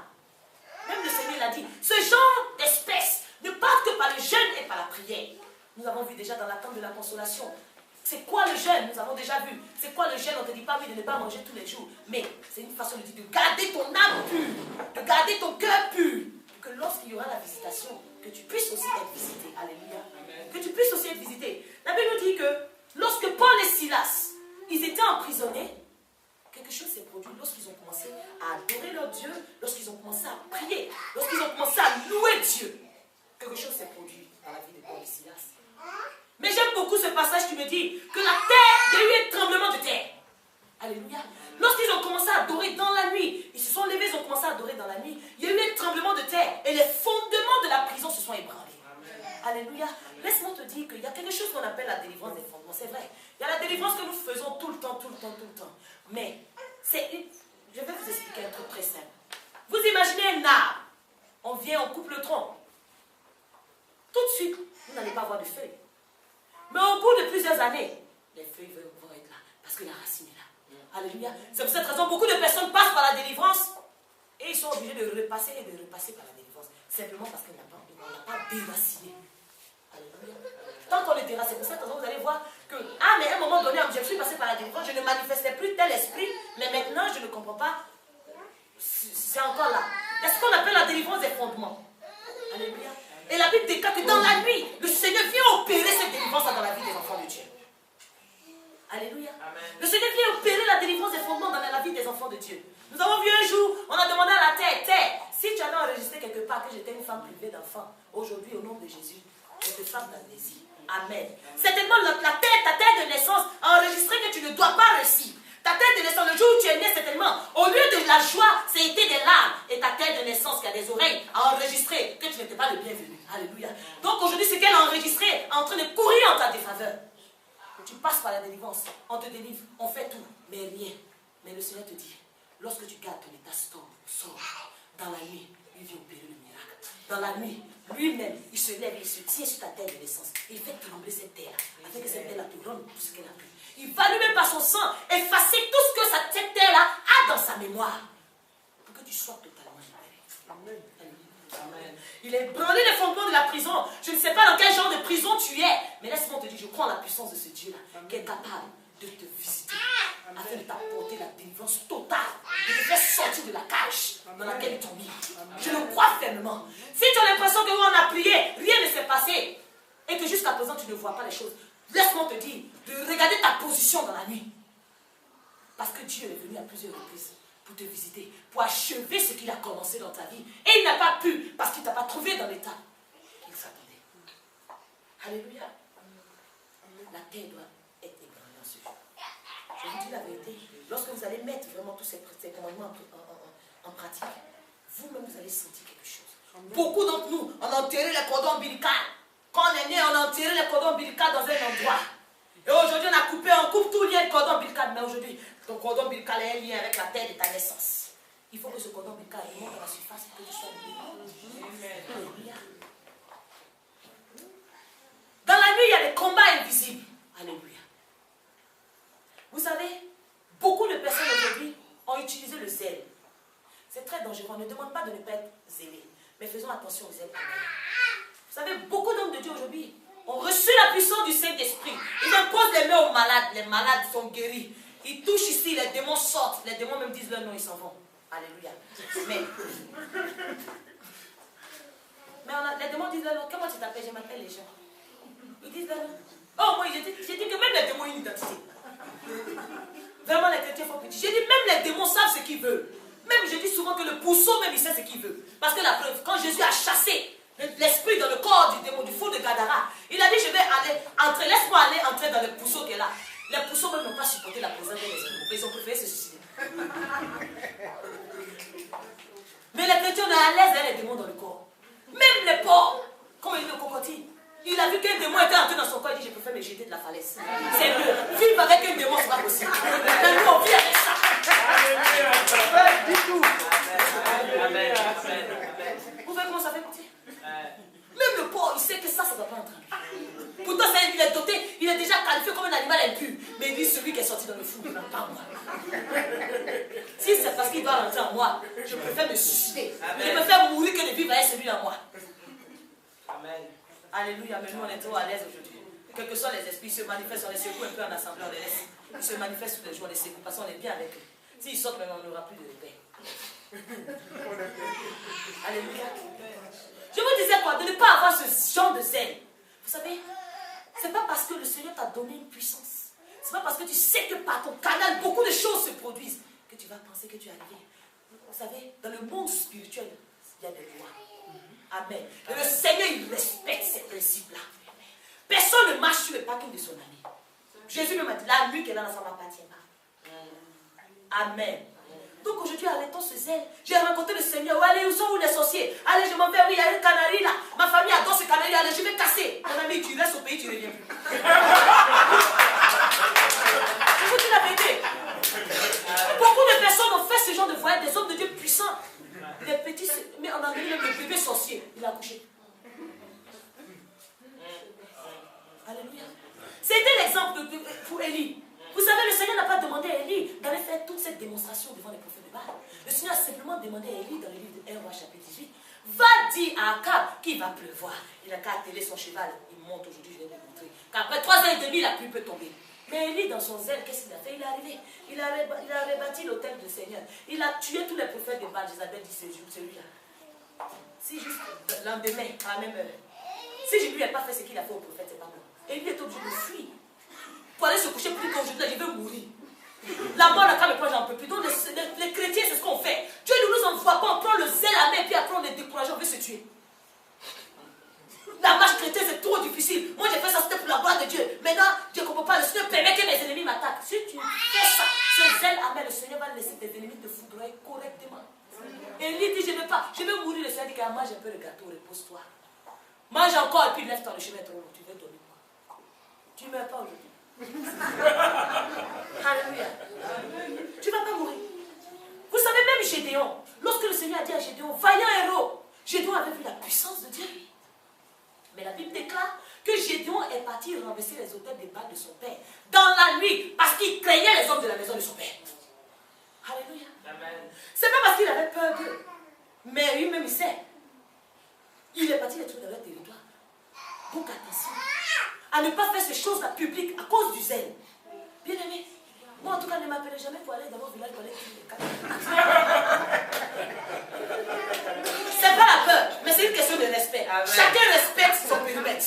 Même le Seigneur l'a dit. Ce genre d'espèce ne part que par le jeûne et par la prière. Nous avons vu déjà dans la tente de la consolation. C'est quoi le jeûne? Nous avons déjà vu. C'est quoi le jeûne? On ne te dit pas oui, de ne pas manger tous les jours. Mais c'est une façon de dire de garder ton âme pure, de garder ton cœur pur. Que lorsqu'il y aura la visitation, que tu puisses aussi être visité. Alléluia. Amen. Que tu puisses aussi être visité. La Bible nous dit que lorsque Paul et Silas, ils étaient emprisonnés, quelque chose s'est produit lorsqu'ils ont commencé à adorer leur Dieu, lorsqu'ils ont commencé à prier, lorsqu'ils ont commencé à louer Dieu. Quelque chose s'est produit dans la vie de Paul et Silas. Mais j'aime beaucoup ce passage qui me dit que la terre, il y a eu un tremblement de terre. Alléluia. Lorsqu'ils ont commencé à adorer dans la nuit, ils se sont levés, ils ont commencé à adorer dans la nuit, il y a eu un tremblement de terre et les fondements de la prison se sont ébranlés. Alléluia. Laisse-moi te dire qu'il y a quelque chose qu'on appelle la délivrance des fondements. C'est vrai. Il y a la délivrance que nous faisons tout le temps, tout le temps, tout le temps. Mais, je vais vous expliquer un truc très simple. Vous imaginez un arbre. On vient, on coupe le tronc. Tout de suite, vous n'allez pas avoir de feuilles. Mais au bout de plusieurs années, les feuilles vont être là. Parce que la racine est là. Alléluia. C'est pour cette raison que beaucoup de personnes passent par la délivrance et ils sont obligés de repasser et de repasser par la délivrance. Simplement parce qu'on n'a pas déraciné. Alléluia. Tant qu'on le dérace, c'est pour cette raison que vous allez voir que, mais à un moment donné, je suis passé par la délivrance, je ne manifestais plus tel esprit, mais maintenant je ne comprends pas. C'est encore là. C'est ce qu'on appelle la délivrance des fondements. Alléluia. Et la Bible déclare que dans la nuit, le Seigneur vient opérer cette délivrance dans la vie des enfants de Dieu. Alléluia. Amen. Le Seigneur vient opérer la délivrance des fondements dans la vie des enfants de Dieu. Nous avons vu un jour, on a demandé à la terre, si tu avais enregistré quelque part que j'étais une femme privée d'enfants, aujourd'hui au nom de Jésus, je te frappe d'amnésie. Amen. Certainement ta terre de naissance a enregistré que tu ne dois pas réussir. Ta terre de naissance, le jour où tu es né, certainement, au lieu de la joie, c'était des larmes. Et ta terre de naissance qui a des oreilles a enregistré que tu n'étais pas le bienvenu. Alléluia. Donc aujourd'hui, ce qu'elle a enregistré est en train de courir en ta défaveur. Tu passes par la délivrance, on te délivre, on fait tout, mais rien. Mais le Seigneur te dit, lorsque tu gardes ton état sors, dans la nuit, il vient opérer le miracle. Dans la nuit, lui-même, il se lève et il se tient sur ta terre de naissance. Il fait trembler cette terre, afin que cette terre-là te rende tout ce qu'elle a pu. Il va lui-même par son sang effacer tout ce que cette terre-là a dans sa mémoire, pour que tu sois totalement libéré. Amen. Il a ébranlé les fondements de la prison. Je ne sais pas dans quel genre de prison tu es, mais laisse-moi te dire, je crois en la puissance de ce Dieu-là, qui est capable de te visiter, afin de t'apporter la délivrance totale, de te faire sortir de la cage dans laquelle ils t'ont mis. Je le crois fermement. Si tu as l'impression que on a prié, rien ne s'est passé, et que jusqu'à présent tu ne vois pas les choses, laisse-moi te dire de regarder ta position dans la nuit. Parce que Dieu est venu à plusieurs reprises pour te visiter, pour achever ce qu'il a commencé dans ta vie. Et il n'a pas pu, parce qu'il ne t'a pas trouvé dans l'état qu'il s'attendait. Alléluia. La terre doit être ébranlée en ce jour. Je vous dis la vérité, lorsque vous allez mettre vraiment tous ces commandements en pratique, vous-même vous allez sentir quelque chose. Beaucoup d'entre nous, on a enterré les cordons ombilicaux. Quand on est né, on a enterré les cordons ombilicaux dans un endroit. Et aujourd'hui, on coupe tout lien de cordon ombilical. Mais aujourd'hui, ton cordon ombilical est lié avec la terre de ta naissance. Il faut que ce cordon ombilical remonte à la surface et que tu sois libéré. Alléluia. Dans la nuit, il y a des combats invisibles. Alléluia. Vous savez, beaucoup de personnes aujourd'hui ont utilisé le zèle. C'est très dangereux. On ne demande pas de ne pas être zélé. Mais faisons attention au zèle. Vous savez, beaucoup d'hommes de Dieu aujourd'hui ont reçu la puissance du Saint-Esprit. Ils imposent les mains aux malades. Les malades sont guéris. Ils touchent ici, les démons sortent. Les démons même disent leur nom, ils s'en vont. Alléluia. Mais les démons disent leur nom. Comment tu t'appelles? Je m'appelle les gens. Ils disent leur nom. Oh, moi, j'ai dit que même les démons ont une identité. Vraiment, les chrétiens font petit. J'ai dit, même les démons savent ce qu'ils veulent. Même, je dis souvent que le pousseau, même, il sait ce qu'il veut. Parce que la preuve, quand Jésus a chassé l'esprit dans le corps du démon, du fou de Gadara, il a dit, je vais aller entrer, laisse-moi aller entrer dans le pousseau qui est là. Les pousseaux même n'ont pas supporté la présence des esprits. Ils ont préféré se suicider. Mais les chrétiens, on est à l'aise avec les démons dans le corps. Même les porcs, comme il dit le cocotier, il a vu qu'un démon était entré dans son corps, il dit, je préfère me jeter de la falaise. C'est mieux. Vivre avec un démon, ce n'est pas possible. Mais nous, on vit avec ça. Amen. Vous voyez comment ça fait petit? Même le porc, il sait que ça ne doit pas entrer en lui. Pourtant, il est doté, il est déjà qualifié comme un animal impur. Mais il dit, celui qui est sorti dans le four, il n'a pas moi. Si c'est parce qu'il va rentrer en moi, je préfère me suicider. Je préfère mourir que de vivre avec celui en moi. Amen. Alléluia, mais nous on est trop à l'aise aujourd'hui. Quels que soient les esprits, ils se manifestent, on les secoue un peu en assemblée, on les laisse. Ils se manifestent tous les jours, on les secoue parce qu'on est bien avec eux. S'ils sortent maintenant, on n'aura plus de paix. Alléluia. Je vous disais quoi? De ne pas avoir ce genre de zèle. Vous savez, c'est pas parce que le Seigneur t'a donné une puissance. C'est pas parce que tu sais que par ton canal, beaucoup de choses se produisent que tu vas penser que tu es arrivé. Vous savez, dans le monde spirituel, il y a des lois. Amen. Et le Seigneur, il respecte ces principes-là. Personne ne marche sur le parking de son ami. Jésus me m'a dit, la nuit qu'elle a, ça ne m'appartient pas. Amen. Donc aujourd'hui, arrêtons ce zèle. J'ai rencontré le Seigneur. Oh, allez, où sont les sorciers? Allez, je m'en vais. Oui, il y a une canari là. Ma famille adore ce canari. Allez, je vais casser. Mon ami, tu restes au pays, tu ne reviens plus. Je vous dis la vérité. Beaucoup de personnes ont fait ce genre de voyage, des hommes de Dieu puissants. Les petits, mais en anglais, le bébé sorcier, il a accouché. Alléluia. C'était l'exemple pour Élie. Vous savez, le Seigneur n'a pas demandé à Élie d'aller faire toute cette démonstration devant les prophètes de Baal. Le Seigneur a simplement demandé à Élie dans le livre de 1 Roi chapitre 18, va dire à Akab qu'il va pleuvoir. Il n'a qu'à atteler son cheval. Il monte aujourd'hui, je vais vous montrer. Qu'après 3 ans et demi, la pluie peut tomber. Mais Élie, dans son zèle, qu'est-ce qu'il a fait? Il est arrivé. Il a rebâti l'autel du Seigneur. Il a tué tous les prophètes de Baal. Jézabel dit, c'est celui-là. Si juste le lendemain, à la même heure, si je ne lui ai pas fait ce qu'il a fait au prophète, c'est pas bon. Élie est obligé de fuir. Pour aller se coucher plus qu'aujourd'hui, il veut mourir. La mort, la came, j'en peux plus. Donc les chrétiens, c'est ce qu'on fait. Dieu ne nous envoie pas, on prend le zèle à main, puis après on est découragé, on veut se tuer. La marche chrétienne, c'est trop difficile. Moi, j'ai fait ça, c'était pour la gloire de Dieu. Maintenant, Dieu ne comprend pas. Le Seigneur permet que mes ennemis m'attaquent. Si tu fais ça, ce zèle amen, le Seigneur va laisser tes ennemis te foudroyer correctement. Et lui dit, je ne veux pas, je veux mourir. Le Seigneur dit, mange un peu de gâteau, repose-toi. Mange encore et puis lève-toi, le chemin est trop long. Tu veux dormir quoi? Tu ne meurs pas aujourd'hui. Alléluia. Tu ne vas pas mourir. Vous savez, même Gédéon, lorsque le Seigneur a dit à Gédéon, vaillant héros, Gédéon avait vu la puissance de Dieu. Mais la Bible déclare que Gédéon est parti renverser les autels des Baals de son père dans la nuit parce qu'il craignait les hommes de la maison de son père. Alléluia. C'est pas parce qu'il avait peur d'eux, mais lui-même il sait. Il est parti les trouver dans leur territoire. Donc attention à ne pas faire ces choses-là publiques à cause du zèle. Bien aimé, moi en tout cas ne m'appelez jamais pour aller dans mon village pour aller tuer les cas. C'est pas la peur, mais c'est une question de respect. Amen. Chacun respecte son périmètre.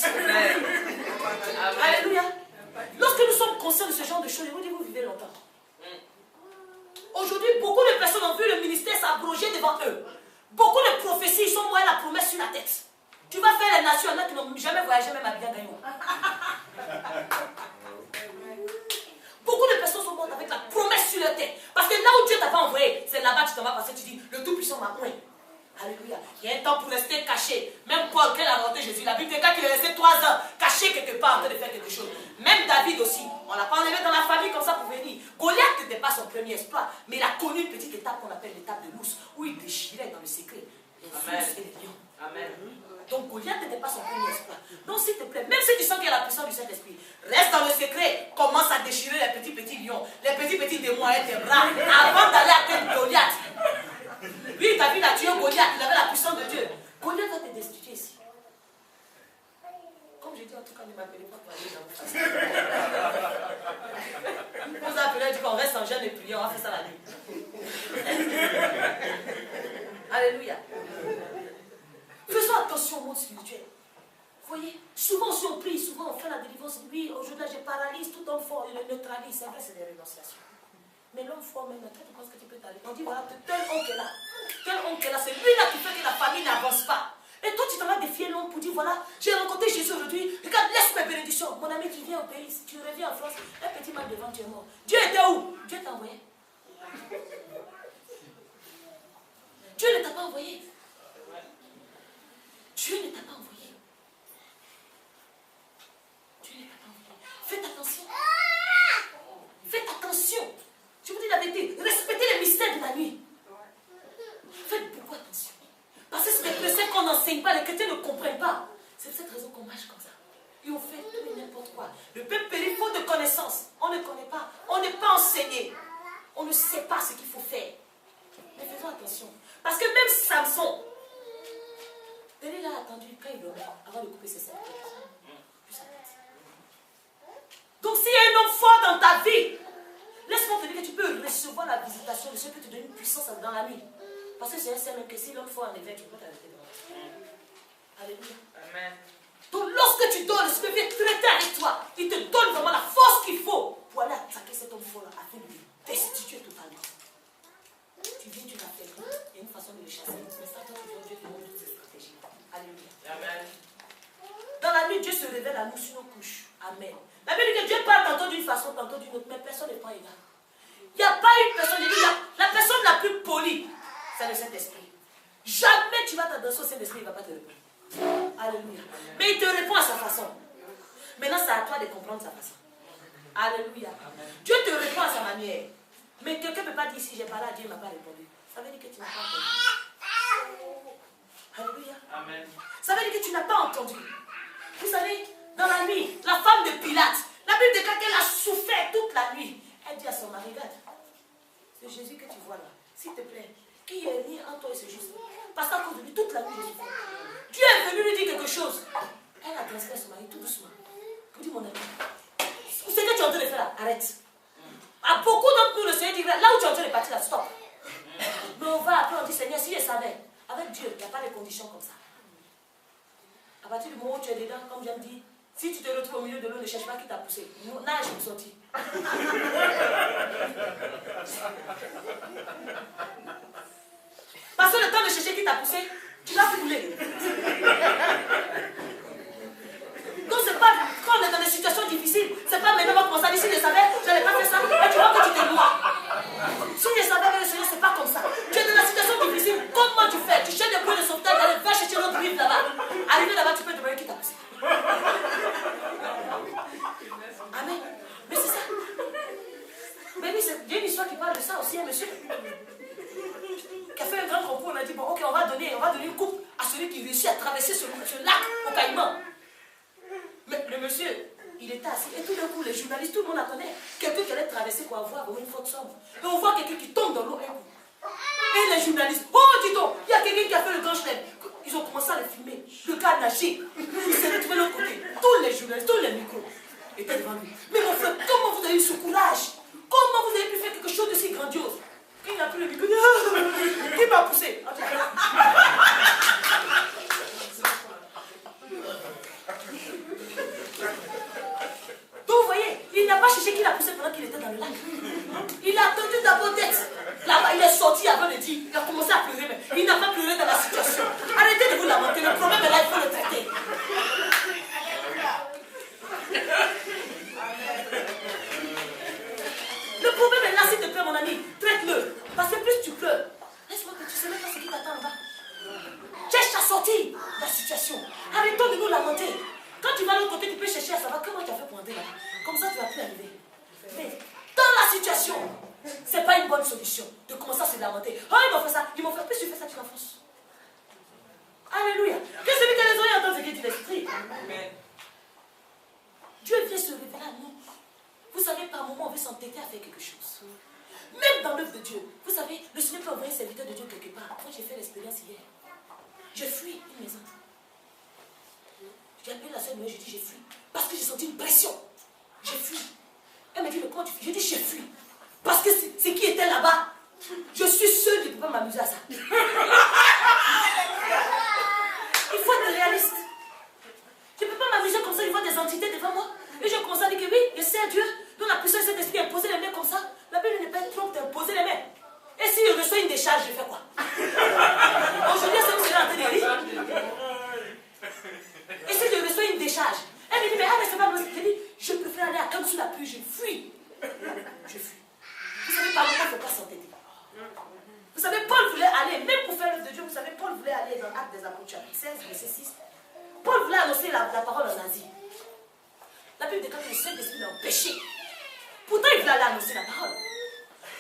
Alléluia. Lorsque nous sommes conscients de ce genre de choses, vous dites vous vivez longtemps. Aujourd'hui, beaucoup de personnes ont vu le ministère s'abroger devant eux. Beaucoup de prophéties sont morts la promesse sur la tête. Tu vas faire les nations, il y en a qui n'ont jamais voyagé, même à Biagaïo. Beaucoup de personnes sont mortes avec la promesse sur leur tête. Parce que là où Dieu t'a pas envoyé, c'est là-bas que tu t'en vas passer, tu dis, le Tout-Puissant m'a oint. Alléluia. Il y a un temps pour rester caché. Même Paul, quand il a rencontré Jésus, la Bible déclare qu'il est resté 3 ans caché quelque part en train de faire quelque chose. Même David aussi. On l'a pas enlevé dans la famille comme ça pour venir. Goliath n'était pas son premier exploit, mais il a connu une petite étape qu'on appelle l'étape de l'ours, où il déchirait dans le secret les ours et les lions. Amen. Donc Goliath n'était pas son premier exploit. Donc s'il te plaît, même si tu sens qu'il y a la puissance du Saint-Esprit, reste dans le secret, commence à déchirer les petits lions, les petits démons et tes bras, avant d'aller atteindre Goliath. Lui, David a tué Goliath, il avait la puissance de Dieu. Goliath va te destituer ici. Comme je dis, en tout cas, ne m'appelez pas pour aller dans vos façons. Vous appelez, dit qu'on reste en jeûne et prière, on va faire ça la nuit. Alléluia. Faisons attention au monde spirituel. Vous voyez, souvent si on prie, souvent on fait la délivrance. Oui, aujourd'hui je paralyse, tout homme fort, il le neutralise. C'est vrai, c'est des rénonciations. Mais l'homme fort, même, toi, tu penses que tu peux t'arrêter. On dit, voilà, tel homme qui est là. Tel homme qui est là, c'est lui-là qui fait que la famille n'avance pas. Et toi, tu t'en vas défier l'homme pour dire, voilà, j'ai rencontré Jésus aujourd'hui. Regarde, laisse mes bénédictions. Mon ami, tu viens au pays, tu reviens en France, un petit mal devant, tu es mort. Dieu était où? Dieu t'a envoyé. Dieu ne t'a pas envoyé. Dieu ne t'a pas envoyé. Dieu ne t'a pas envoyé. Faites attention. Faites attention. Je vous dis la vérité. Respectez les mystères de la nuit. Faites beaucoup attention. Parce que c'est des préceptes qu'on n'enseigne pas. Les chrétiens ne comprennent pas. C'est de cette raison qu'on marche comme ça. Et on fait tout et n'importe quoi. Le peuple périt faute de connaissances. On ne connaît pas. On n'est pas enseigné. On ne sait pas ce qu'il faut faire. Mais faisons attention. Parce que même Samson, Delilah a attendu quand il dormait avant de couper ses serpents. Puis sa tête. Donc s'il y a un homme fort dans ta vie, laisse-moi te dire que tu peux recevoir la visitation de Dieu peut te donner une puissance dans la nuit. Parce que c'est un seul même que si l'homme fort en éveil, tu peux t'arrêter devant. Alléluia. Amen. Donc lorsque tu dors, le Seigneur vient traiter avec toi. Il te donne vraiment la force qu'il faut pour aller attaquer cet homme fort afin de le destituer totalement. Tu viens, tu l'appelles. Il y a une façon de le chasser. Mais ça, toi, tu viens, Dieu te montre toutes ses stratégies. Alléluia. Amen. Dans la nuit, Dieu se révèle à nous sur nos couches. Amen. La Bible dit que Dieu parle tantôt d'une façon, tantôt d'une autre, mais personne n'est pas égal. Il n'y a pas une personne, la personne la plus polie, c'est le Saint-Esprit. Jamais tu vas t'adresser au Saint-Esprit, il ne va pas te répondre. Alléluia. Mais il te répond à sa façon. Maintenant, c'est à toi de comprendre sa façon. Alléluia. Dieu te répond à sa manière. Mais quelqu'un ne peut pas dire si j'ai parlé à Dieu, il ne m'a pas répondu. Ça veut dire que tu n'as pas entendu. Alléluia. Amen. Ça veut dire que tu n'as pas entendu. Vous savez, dans la nuit, la femme de Pilate, la Bible déclare qu'elle a souffert toute la nuit. Elle dit à son mari, regarde, c'est Jésus que tu vois là. S'il te plaît, qui est lié entre toi et ce Jésus? Parce qu'à cause de lui, toute la nuit, Jésus. Dieu est venu lui dire quelque chose. Elle a transféré son mari tout doucement. Pour dire, mon ami, ce que tu es en train de faire là, arrête. À beaucoup d'entre nous, le Seigneur dit, là où tu es en train de partir là, stop. Mais on va après, on dit, Seigneur, si je savais, avec Dieu, il n'y a pas de conditions comme ça. À partir du moment où tu es dedans, comme j'aime dire, si tu te retrouves au milieu de l'eau, ne cherche pas qui t'a poussé. Nage pour sortir. Parce que le temps de chercher qui t'a poussé, tu l'as foulé. Donc c'est pas, quand on est dans des situations difficiles, c'est pas maintenant on va commencer à dire si je savais, je n'allais pas faire ça, et tu vois que tu te noies. il y a une histoire qui parle de ça aussi, un monsieur qui a fait un grand concours. On a dit, bon, ok, on va donner une coupe à celui qui réussit à traverser ce lac au Caïman. Mais le monsieur, il était assis. Et tout d'un coup, les journalistes, tout le monde la connaît. Quelqu'un qui allait traverser pour avoir une faute sombre. Et on voit quelqu'un qui tombe dans l'eau un coup. Et les journalistes, oh, dis donc, il y a quelqu'un qui a fait le grand chelem. Ils ont commencé à le filmer. Le gars a nagé. Il s'est retrouvé de l'autre côté. Tous les journalistes, tous les micros étaient devant lui. Mais mon frère, comment vous avez eu ce courage? Comment vous avez pu faire quelque chose de si grandiose? Quand il a pris le micro, qui m'a poussé? Donc vous voyez, il n'a pas cherché qui l'a poussé pendant qu'il était dans le lac. Il a attendu d'abord d'être là-bas, il est sorti avant de dire, il a commencé à pleurer, mais il n'a pas pleuré dans la situation. Arrêtez de vous lamenter, le problème est là, il faut le traiter. Le problème est là, s'il te plaît, mon ami, traite-le. Parce que plus tu pleures, laisse-moi que tu sais même pas ce qui t'attend là-bas. Cherche à sortir de la situation. Arrêtons de nous lamenter. Quand tu vas de l'autre côté, tu peux chercher à savoir comment tu as fait pour entrer là-bas. Comme ça, tu vas plus arriver. Mais dans la situation, ce n'est pas une bonne solution de commencer à se lamenter. Oh, ils m'ont fait ça, ils m'ont fait. Plus tu fais ça, tu l'enfonces. Alléluia. Que celui qui a les oreilles entende ce qu'il dit l'esprit. Dieu vient se révéler à nous. Vous savez, par moment, on veut s'entêter à faire quelque chose. Même dans l'œuvre de Dieu. Vous savez, le Seigneur peut envoyer un serviteur de Dieu quelque part. Moi, j'ai fait l'expérience hier. J'ai fui une maison. J'ai appelé la soeur, j'ai dit j'ai fui. Parce que j'ai senti une pression. J'ai fui. Elle m'a dit, mais comment tu fais? J'ai dit j'ai fui. Parce que c'est qui était là-bas. Je suis seule, je ne peux pas m'amuser à ça. Il faut être réaliste. Je ne peux pas m'amuser comme ça, il voit des entités devant moi. Et je commence à dire que oui, je sais à Dieu. Dans la puissance de cet esprit, imposer les mains comme ça. La Bible n'est pas trop d'imposer les mains. Et si je reçois une décharge, je fais quoi? Aujourd'hui, c'est vous serez en train de rire. Et si je reçois une décharge, elle me dit, mais ah, mais c'est pas moi. Je dis, je préfère aller à camp sous la pluie, je fuis. Je fuis. Vous savez, par moment, il ne faut pas s'entêter. Vous savez, Paul voulait aller, même pour faire l'œuvre de Dieu, vous savez, Paul voulait aller dans l'Acte des Apôtres, chapitre 16, verset 6. Paul voulait annoncer la parole en Asie. La Bible déclare que le Saint-Esprit l'a empêché. Pourtant, il voulait aller annoncer la parole.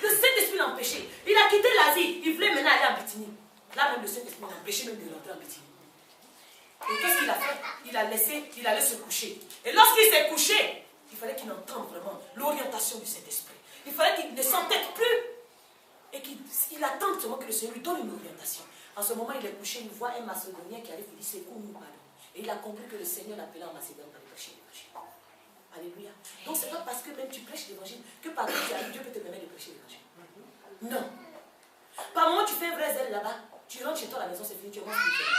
Le Saint-Esprit l'a empêché. Il a quitté l'Asie, il voulait maintenant aller en Bithynie. Là même, le Saint-Esprit l'a empêché même de rentrer en Bithynie. Et qu'est-ce qu'il a fait? Il a laissé, il allait se coucher. Et lorsqu'il s'est couché, il fallait qu'il entende vraiment l'orientation du Saint-Esprit. Il fallait qu'il ne s'entête plus. Et qu'il attende seulement que le Seigneur lui donne une orientation. En ce moment, il est couché, il voit un Macédonien qui arrive, il dit, c'est où nous parlons? Et il a compris que le Seigneur l'appelait en Macédoine pour aller prêcher l'évangile. Alléluia. Donc, ce n'est pas parce que même tu prêches l'évangile que par exemple Dieu peut te permettre de prêcher l'évangile. Non. Par moment, tu fais un vrai zèle là-bas, tu rentres chez toi à la maison, c'est fini, tu es mort spirituel.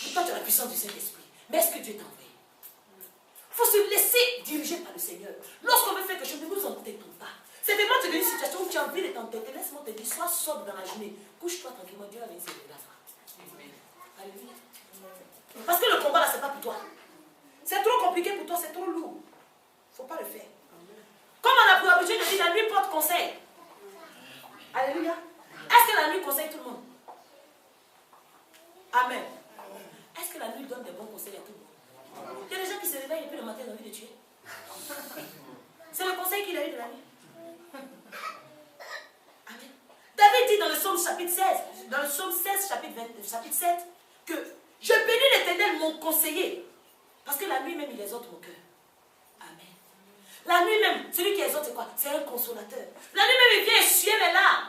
Pourtant, tu as la puissance du Saint-Esprit. Mais est-ce que Dieu t'a envoyé? Il faut se laisser diriger par le Seigneur. Lorsqu'on veut faire quelque chose, ne nous entêtons pas. C'est vraiment dans une situation où tu as envie de t'entêter. Laisse-moi te dire, sois sobre dans la journée. Couche-toi tranquillement, Dieu va venir se révéler à toi. Alléluia. Parce que le combat là, ce n'est pas pour toi. C'est trop compliqué pour toi, c'est trop lourd. Il ne faut pas le faire. Comme on a pour habitude de dire, la nuit porte conseil. Alléluia. Est-ce que la nuit conseille tout le monde? Amen. Est-ce que la nuit donne des bons conseils à tout le monde? Il y a des gens qui se réveillent et puis le matin, ils ont envie de tuer. C'est le conseil qu'il a eu de la nuit. Amen. David dit dans le psaume chapitre 16, dans le psaume 16, chapitre 7, que je bénis l'Éternel, mon conseiller. Parce que la nuit même, il exhorte mon cœur. Amen. La nuit même, celui qui exhorte, c'est quoi? C'est un consolateur. La nuit même, il vient essuyer mes larmes.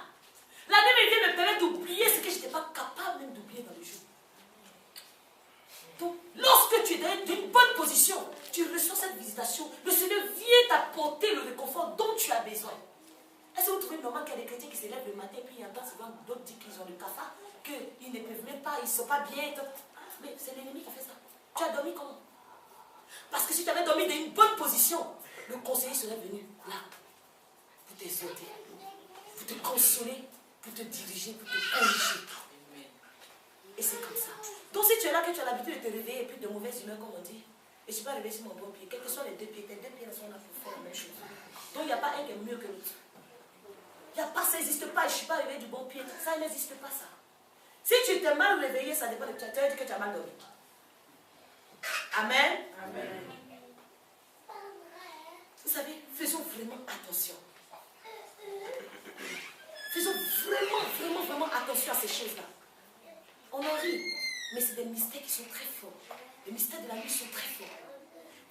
La nuit même, il vient me permettre d'oublier ce que je n'étais pas capable même d'oublier dans le jour. Donc, lorsque tu es dans une bonne position, tu reçois cette visitation, le Seigneur vient t'apporter le réconfort dont tu as besoin. Est-ce que vous trouvez normal qu'il y a des chrétiens qui se lèvent le matin et puis ils entendent souvent d'autres dire qu'ils ont le cafard, qu'ils ne peuvent même pas, ils ne sont pas bien. Mais c'est l'ennemi qui a fait ça. Tu as dormi comment? Parce que si tu avais dormi dans une bonne position, le conseiller serait venu là pour t'exhorter, pour te consoler, pour te diriger, pour te corriger. Et c'est comme ça. Donc si tu es là, que tu as l'habitude de te réveiller et puis de mauvaise humeur, comme on dit, et je ne suis pas réveillé sur mon bon pied, quels que soient les deux pieds, tes deux pieds sont là pour faire la même chose. Donc il n'y a pas un qui est mieux que l'autre. Il n'y a pas, ça n'existe pas, je ne suis pas réveillé du bon pied, ça n'existe pas ça. Si tu t'es mal réveillé, ça dépend de toi, tu as dit que tu as mal dormi. Amen. Amen. Vous savez, faisons vraiment attention. vraiment, vraiment attention à ces choses-là. On en rit, mais c'est des mystères qui sont très forts. Les mystères de la nuit sont très forts.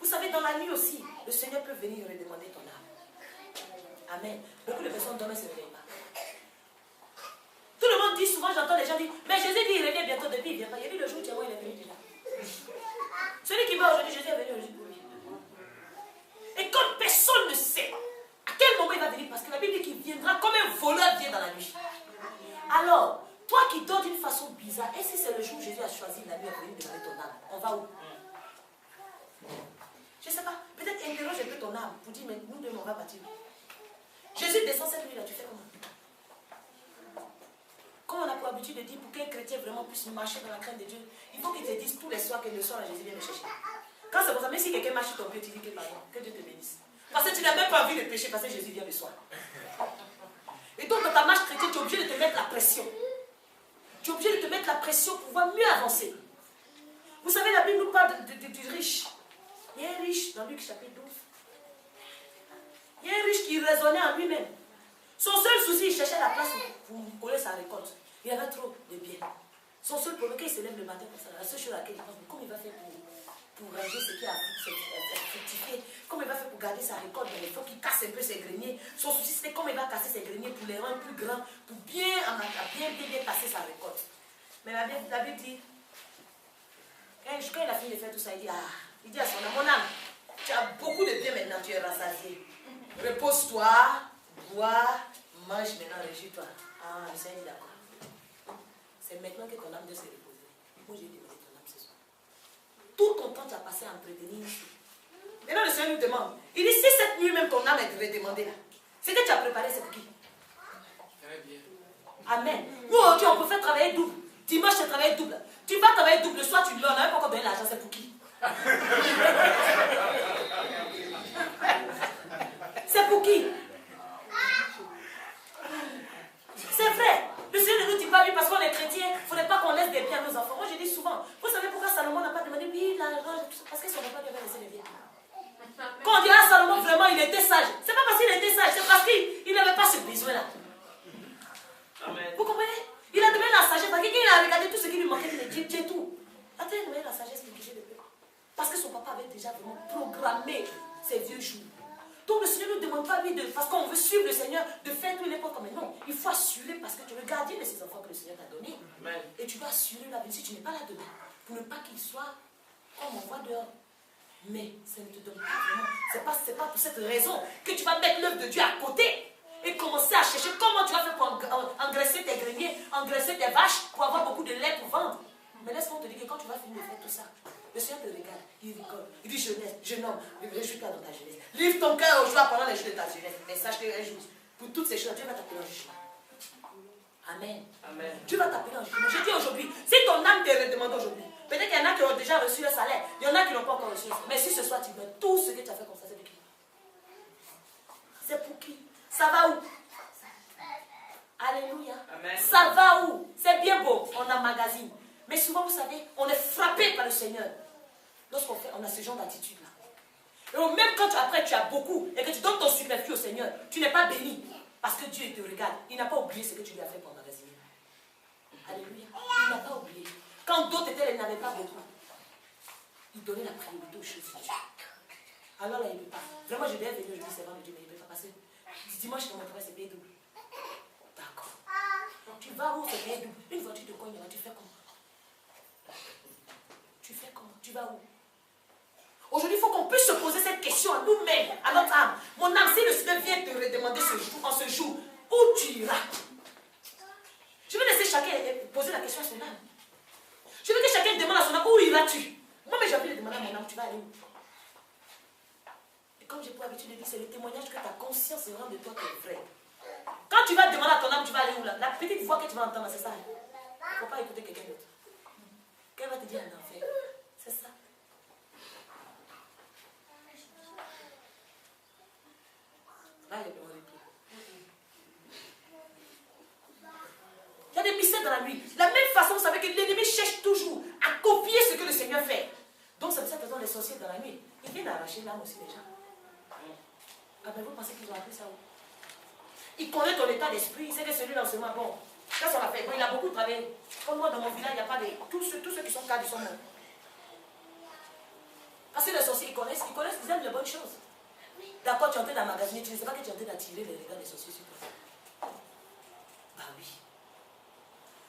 Vous savez, dans la nuit aussi, le Seigneur peut venir redemander ton âme. Amen. Beaucoup de personnes dorment et ne se réveillent pas. Tout le monde dit, souvent j'entends les gens dire, mais Jésus dit il revient bientôt, depuis il ne vient pas. Il a dit le jour où il est venu déjà. Celui qui va aujourd'hui, Jésus est venu aujourd'hui pour lui. Et quand personne ne sait à quel moment il va venir, parce que la Bible dit qu'il viendra comme un voleur vient dans la nuit. Alors, toi qui dors d'une façon bizarre, et si c'est le jour où Jésus a choisi la nuit à venir demander ton âme, on va où? Je ne sais pas, peut-être interroge un peu ton âme pour dire, mais nous deux, on va partir. Jésus descend cette nuit-là, tu fais comment? Comme on a pour habitude de dire, pour qu'un chrétien vraiment puisse marcher dans la crainte de Dieu, il faut qu'il te dise tous les soirs que le soir, Jésus vient me chercher. Quand c'est comme ça, même si quelqu'un marche sur ton pied, tu dis que pardon, que Dieu te bénisse. Parce que tu n'as même pas envie de pécher, parce que Jésus vient le soir. Et donc, dans ta marche chrétienne, tu es obligé de te mettre la pression. Tu es obligé de te mettre la pression pour pouvoir mieux avancer. Vous savez, la Bible nous parle du riche. Il y a un riche dans Luc chapitre 12. Il y a un riche qui raisonnait en lui-même. Son seul souci, il cherchait la place pour coller sa récolte. Il avait trop de biens. Son seul problème, quand il se lève le matin pour ça, la seule chose à laquelle il pense, comment il va faire pour ranger ce qui a fructifié, comment il va faire pour garder sa récolte, mais il faut qu'il casse un peu ses greniers. Son souci, c'était comment il va casser ses greniers pour les rendre plus grands, pour bien casser sa récolte. Mais la Bible dit, quand il a fini de faire tout ça, il dit à son âme, mon âme, tu as beaucoup de biens maintenant, tu es rassasié. Repose-toi, bois, mange maintenant, réjouis-toi. Ah, le Seigneur dit d'accord. C'est maintenant que ton âme doit se reposer. Moi, j'ai demandé ton âme ce soir. Tout ton temps, tu as passé à entretenir ici. Maintenant, le Seigneur nous demande. Il dit, si cette nuit même ton âme est redemandée là, c'est que tu as préparé, c'est pour qui? Très bien. Amen. Nous, aujourd'hui, on peut faire travailler double. Dimanche, tu travailles double. Tu vas travailler double. Le soir, tu l'as. On n'a même pas encore donné l'argent, c'est pour qui? C'est pour qui? C'est vrai. Le Seigneur ne nous dit pas oui parce qu'on est chrétien. Il ne faudrait pas qu'on laisse des biens à nos enfants. Moi, je dis souvent. Vous savez pourquoi Salomon n'a pas demandé oui, l'argent? Parce que son papa lui avait laissé les biens. Quand on dit ah, Salomon, vraiment, il était sage. C'est pas parce qu'il était sage, c'est parce qu'il n'avait pas ce besoin-là. Vous comprenez? Il a demandé la sagesse parce qu'il a regardé tout ce qui lui manquait. Il a dit j'ai tout. Attends, il a demandé la sagesse pour qu'il ait le peu. Parce que son papa avait déjà vraiment programmé ses vieux jours. Donc le Seigneur ne nous demande pas lui parce qu'on veut suivre le Seigneur de faire tous les pas comme non. Il faut assurer parce que tu veux garder de ces enfants que le Seigneur t'a donné. Et tu dois assurer l'avenir si tu n'es pas là demain. Pour ne pas qu'il soit comme on voit dehors. Mais ça ne te donne pas vraiment. C'est pas pour cette raison que tu vas mettre l'œuvre de Dieu à côté et commencer à chercher comment tu vas faire pour engraisser tes greniers, engraisser tes vaches pour avoir beaucoup de lait pour vendre. Mais laisse-moi te dire que quand tu vas finir de faire tout ça, le Seigneur te regarde, il rigole, il dit jeunesse, jeune homme, réjouis-toi dans ta jeunesse. Livre ton cœur aux joies pendant les jours de ta jeunesse. Mais sache que un jour, pour toutes ces choses, Dieu va t'appeler en jugement. Amen. Amen. Dieu va t'appeler en jugement. Je dis aujourd'hui, si ton âme te redemande aujourd'hui, peut-être qu'il y en a qui ont déjà reçu le salaire, il y en a qui n'ont pas encore reçu. Mais si ce soir tu veux, tout ce que tu as fait comme ça, c'est de qui? C'est pour qui? Ça va où? Alléluia. Amen. Ça va où? C'est bien beau, on emmagasine. Mais souvent, vous savez, on est frappé par le Seigneur. Lorsqu'on a ce genre d'attitude-là. Et même quand après tu as beaucoup et que tu donnes ton superflu au Seigneur, tu n'es pas béni. Parce que Dieu te regarde. Il n'a pas oublié ce que tu lui as fait pour emmagasiner. Alléluia. Il n'a pas oublié. Quand d'autres étaient, ils n'avaient pas beaucoup. Il donnait la priorité aux choses de Dieu. Alors là, il ne peut pas. Vraiment, je devais venir aujourd'hui, c'est vendredi, mais il ne peut pas passer. Dimanche, dans mon travail, c'est payé double. D'accord. Tu vas où, c'est payé double. Une voiture de cogne, tu fais comment? Tu fais comment? Tu vas où? Aujourd'hui, il faut qu'on puisse se poser cette question à nous-mêmes, à notre âme. Mon âme, si le Seigneur vient te redemander en ce jour, où tu iras? Je vais laisser chacun poser la question à son âme. Je veux que chacun demande à son âme, où iras-tu? Moi, mais j'ai envie de demander à mon âme, tu vas aller où? Et comme j'ai pour habitude de dire, c'est le témoignage que ta conscience rend de toi qui est vrai. Quand tu vas demander à ton âme, tu vas aller où là? La petite voix que tu vas entendre, c'est ça. Il ne faut pas écouter quelqu'un d'autre. Qu'elle va te dire en enfer. C'est ça. Là, il y a des il y a des mystères dans la nuit. De la même façon, vous savez que l'ennemi cherche toujours à copier ce que le Seigneur fait. Donc, c'est pour cette raison les sorciers dans la nuit. Ils viennent arracher l'âme aussi, les gens. Ah ben, vous pensez qu'ils ont appris ça où? Ils connaissent ton état d'esprit. Ils savent que celui-là, en ce moment, bon, Qu'est-ce qu'on a fait? Bon, il a beaucoup travaillé. Comme moi, dans mon village, il n'y a pas de... Tous ceux qui sont cadres, ils sont morts. Parce que les sorciers, ils connaissent, ils aiment les bonnes choses. D'accord, tu es en train d'emmagasiner, tu ne sais pas que tu es en train d'attirer les regards des sorciers sur toi. Bah oui.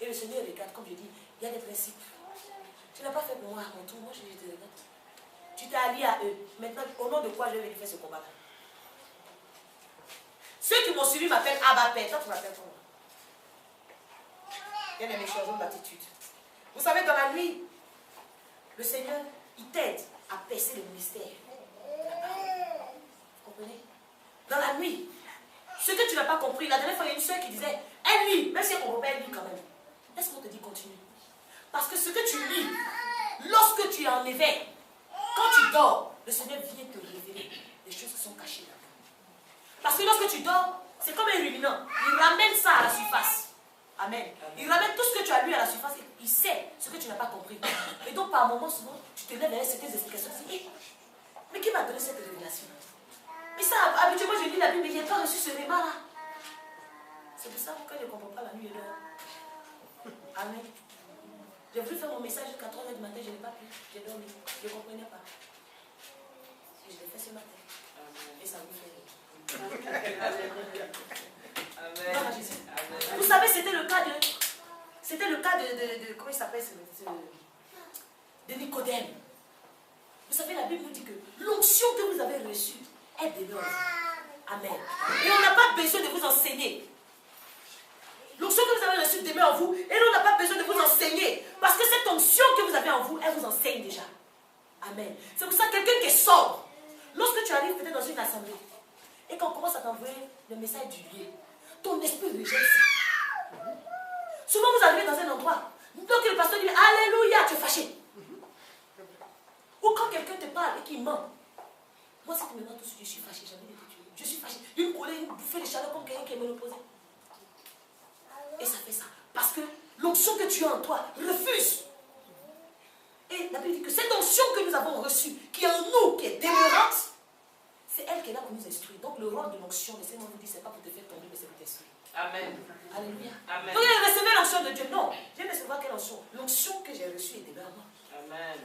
Et le Seigneur regarde, comme je dis, il y a des principes. Tu n'as pas fait pour moi à mon tour, moi je te regarde. Tu t'es allié à eux. Maintenant, au nom de quoi je vais venir faire ce combat-là? Ceux qui m'ont suivi m'appellent Abba Père. Toi, tu m'appelles comment? Bien aimé, changeons d'attitude. Vous savez, dans la nuit, le Seigneur, il t'aide à percer le ministère. Vous comprenez? Dans la nuit, ce que tu n'as pas compris, la dernière fois, il y a une soeur qui disait, elle lit, même si elle ne comprend pas, elle lit quand même. Laisse-moi te dire, continue. Parce que ce que tu lis, lorsque tu es en éveil, quand tu dors, le Seigneur vient te révéler des choses qui sont cachées là. Parce que lorsque tu dors, c'est comme un ruminant. Il ramène ça à la surface. Amen. Il ramène tout ce que tu as lu à la surface et il sait ce que tu n'as pas compris. Et donc, par moments, souvent, tu te lèves avec certaines explications. Tu dis, mais qui m'a donné cette révélation? Mais ça, habituellement, je lis la Bible, mais je n'ai pas reçu ce réma-là. C'est pour ça que quand je ne comprends pas la nuit, je dors. Amen. J'ai voulu faire mon message jusqu'à 3h du matin, je n'ai pas pu. J'ai dormi. Je ne comprenais pas. Et je l'ai fait ce matin. Et ça vous fait rire. Amen. Amen. Vous savez, c'était le cas de comment il s'appelle de Nicodème. Vous savez, la Bible nous dit que l'onction que vous avez reçue est de l'or. Amen. Et on n'a pas besoin de vous enseigner. L'onction que vous avez reçue demeure en vous et on n'a pas besoin de vous enseigner. Parce que cette onction que vous avez en vous, elle vous enseigne déjà. Amen. C'est pour ça que quelqu'un qui est sobre, lorsque tu arrives peut-être dans une assemblée et qu'on commence à t'envoyer le message du lieu, ton esprit rejette ça. Souvent vous arrivez dans un endroit, donc le pasteur dit Alléluia, tu es fâché. Ou quand quelqu'un te parle et qu'il ment. Moi, si tu me mens tout de suite, je suis fâché, j'ai envie de te tuer. Je suis fâché. Une colère, une bouffée de chaleur comme quelqu'un qui est ménopausé. Et ça fait ça. Parce que l'onction que tu as en toi refuse. Et la Bible dit que cette onction que nous avons reçue, qui est en nous, qui est demeurante, c'est elle qui est là pour nous instruire. Donc le rôle de l'onction, le Seigneur nous dit, ce n'est pas pour te faire tomber, mais c'est pour t'instruire. Amen. Alléluia. Amen. Donc il recevait l'onction de Dieu. Non, je vais recevoir quelle onction? L'onction que j'ai reçue est demeurante. Amen.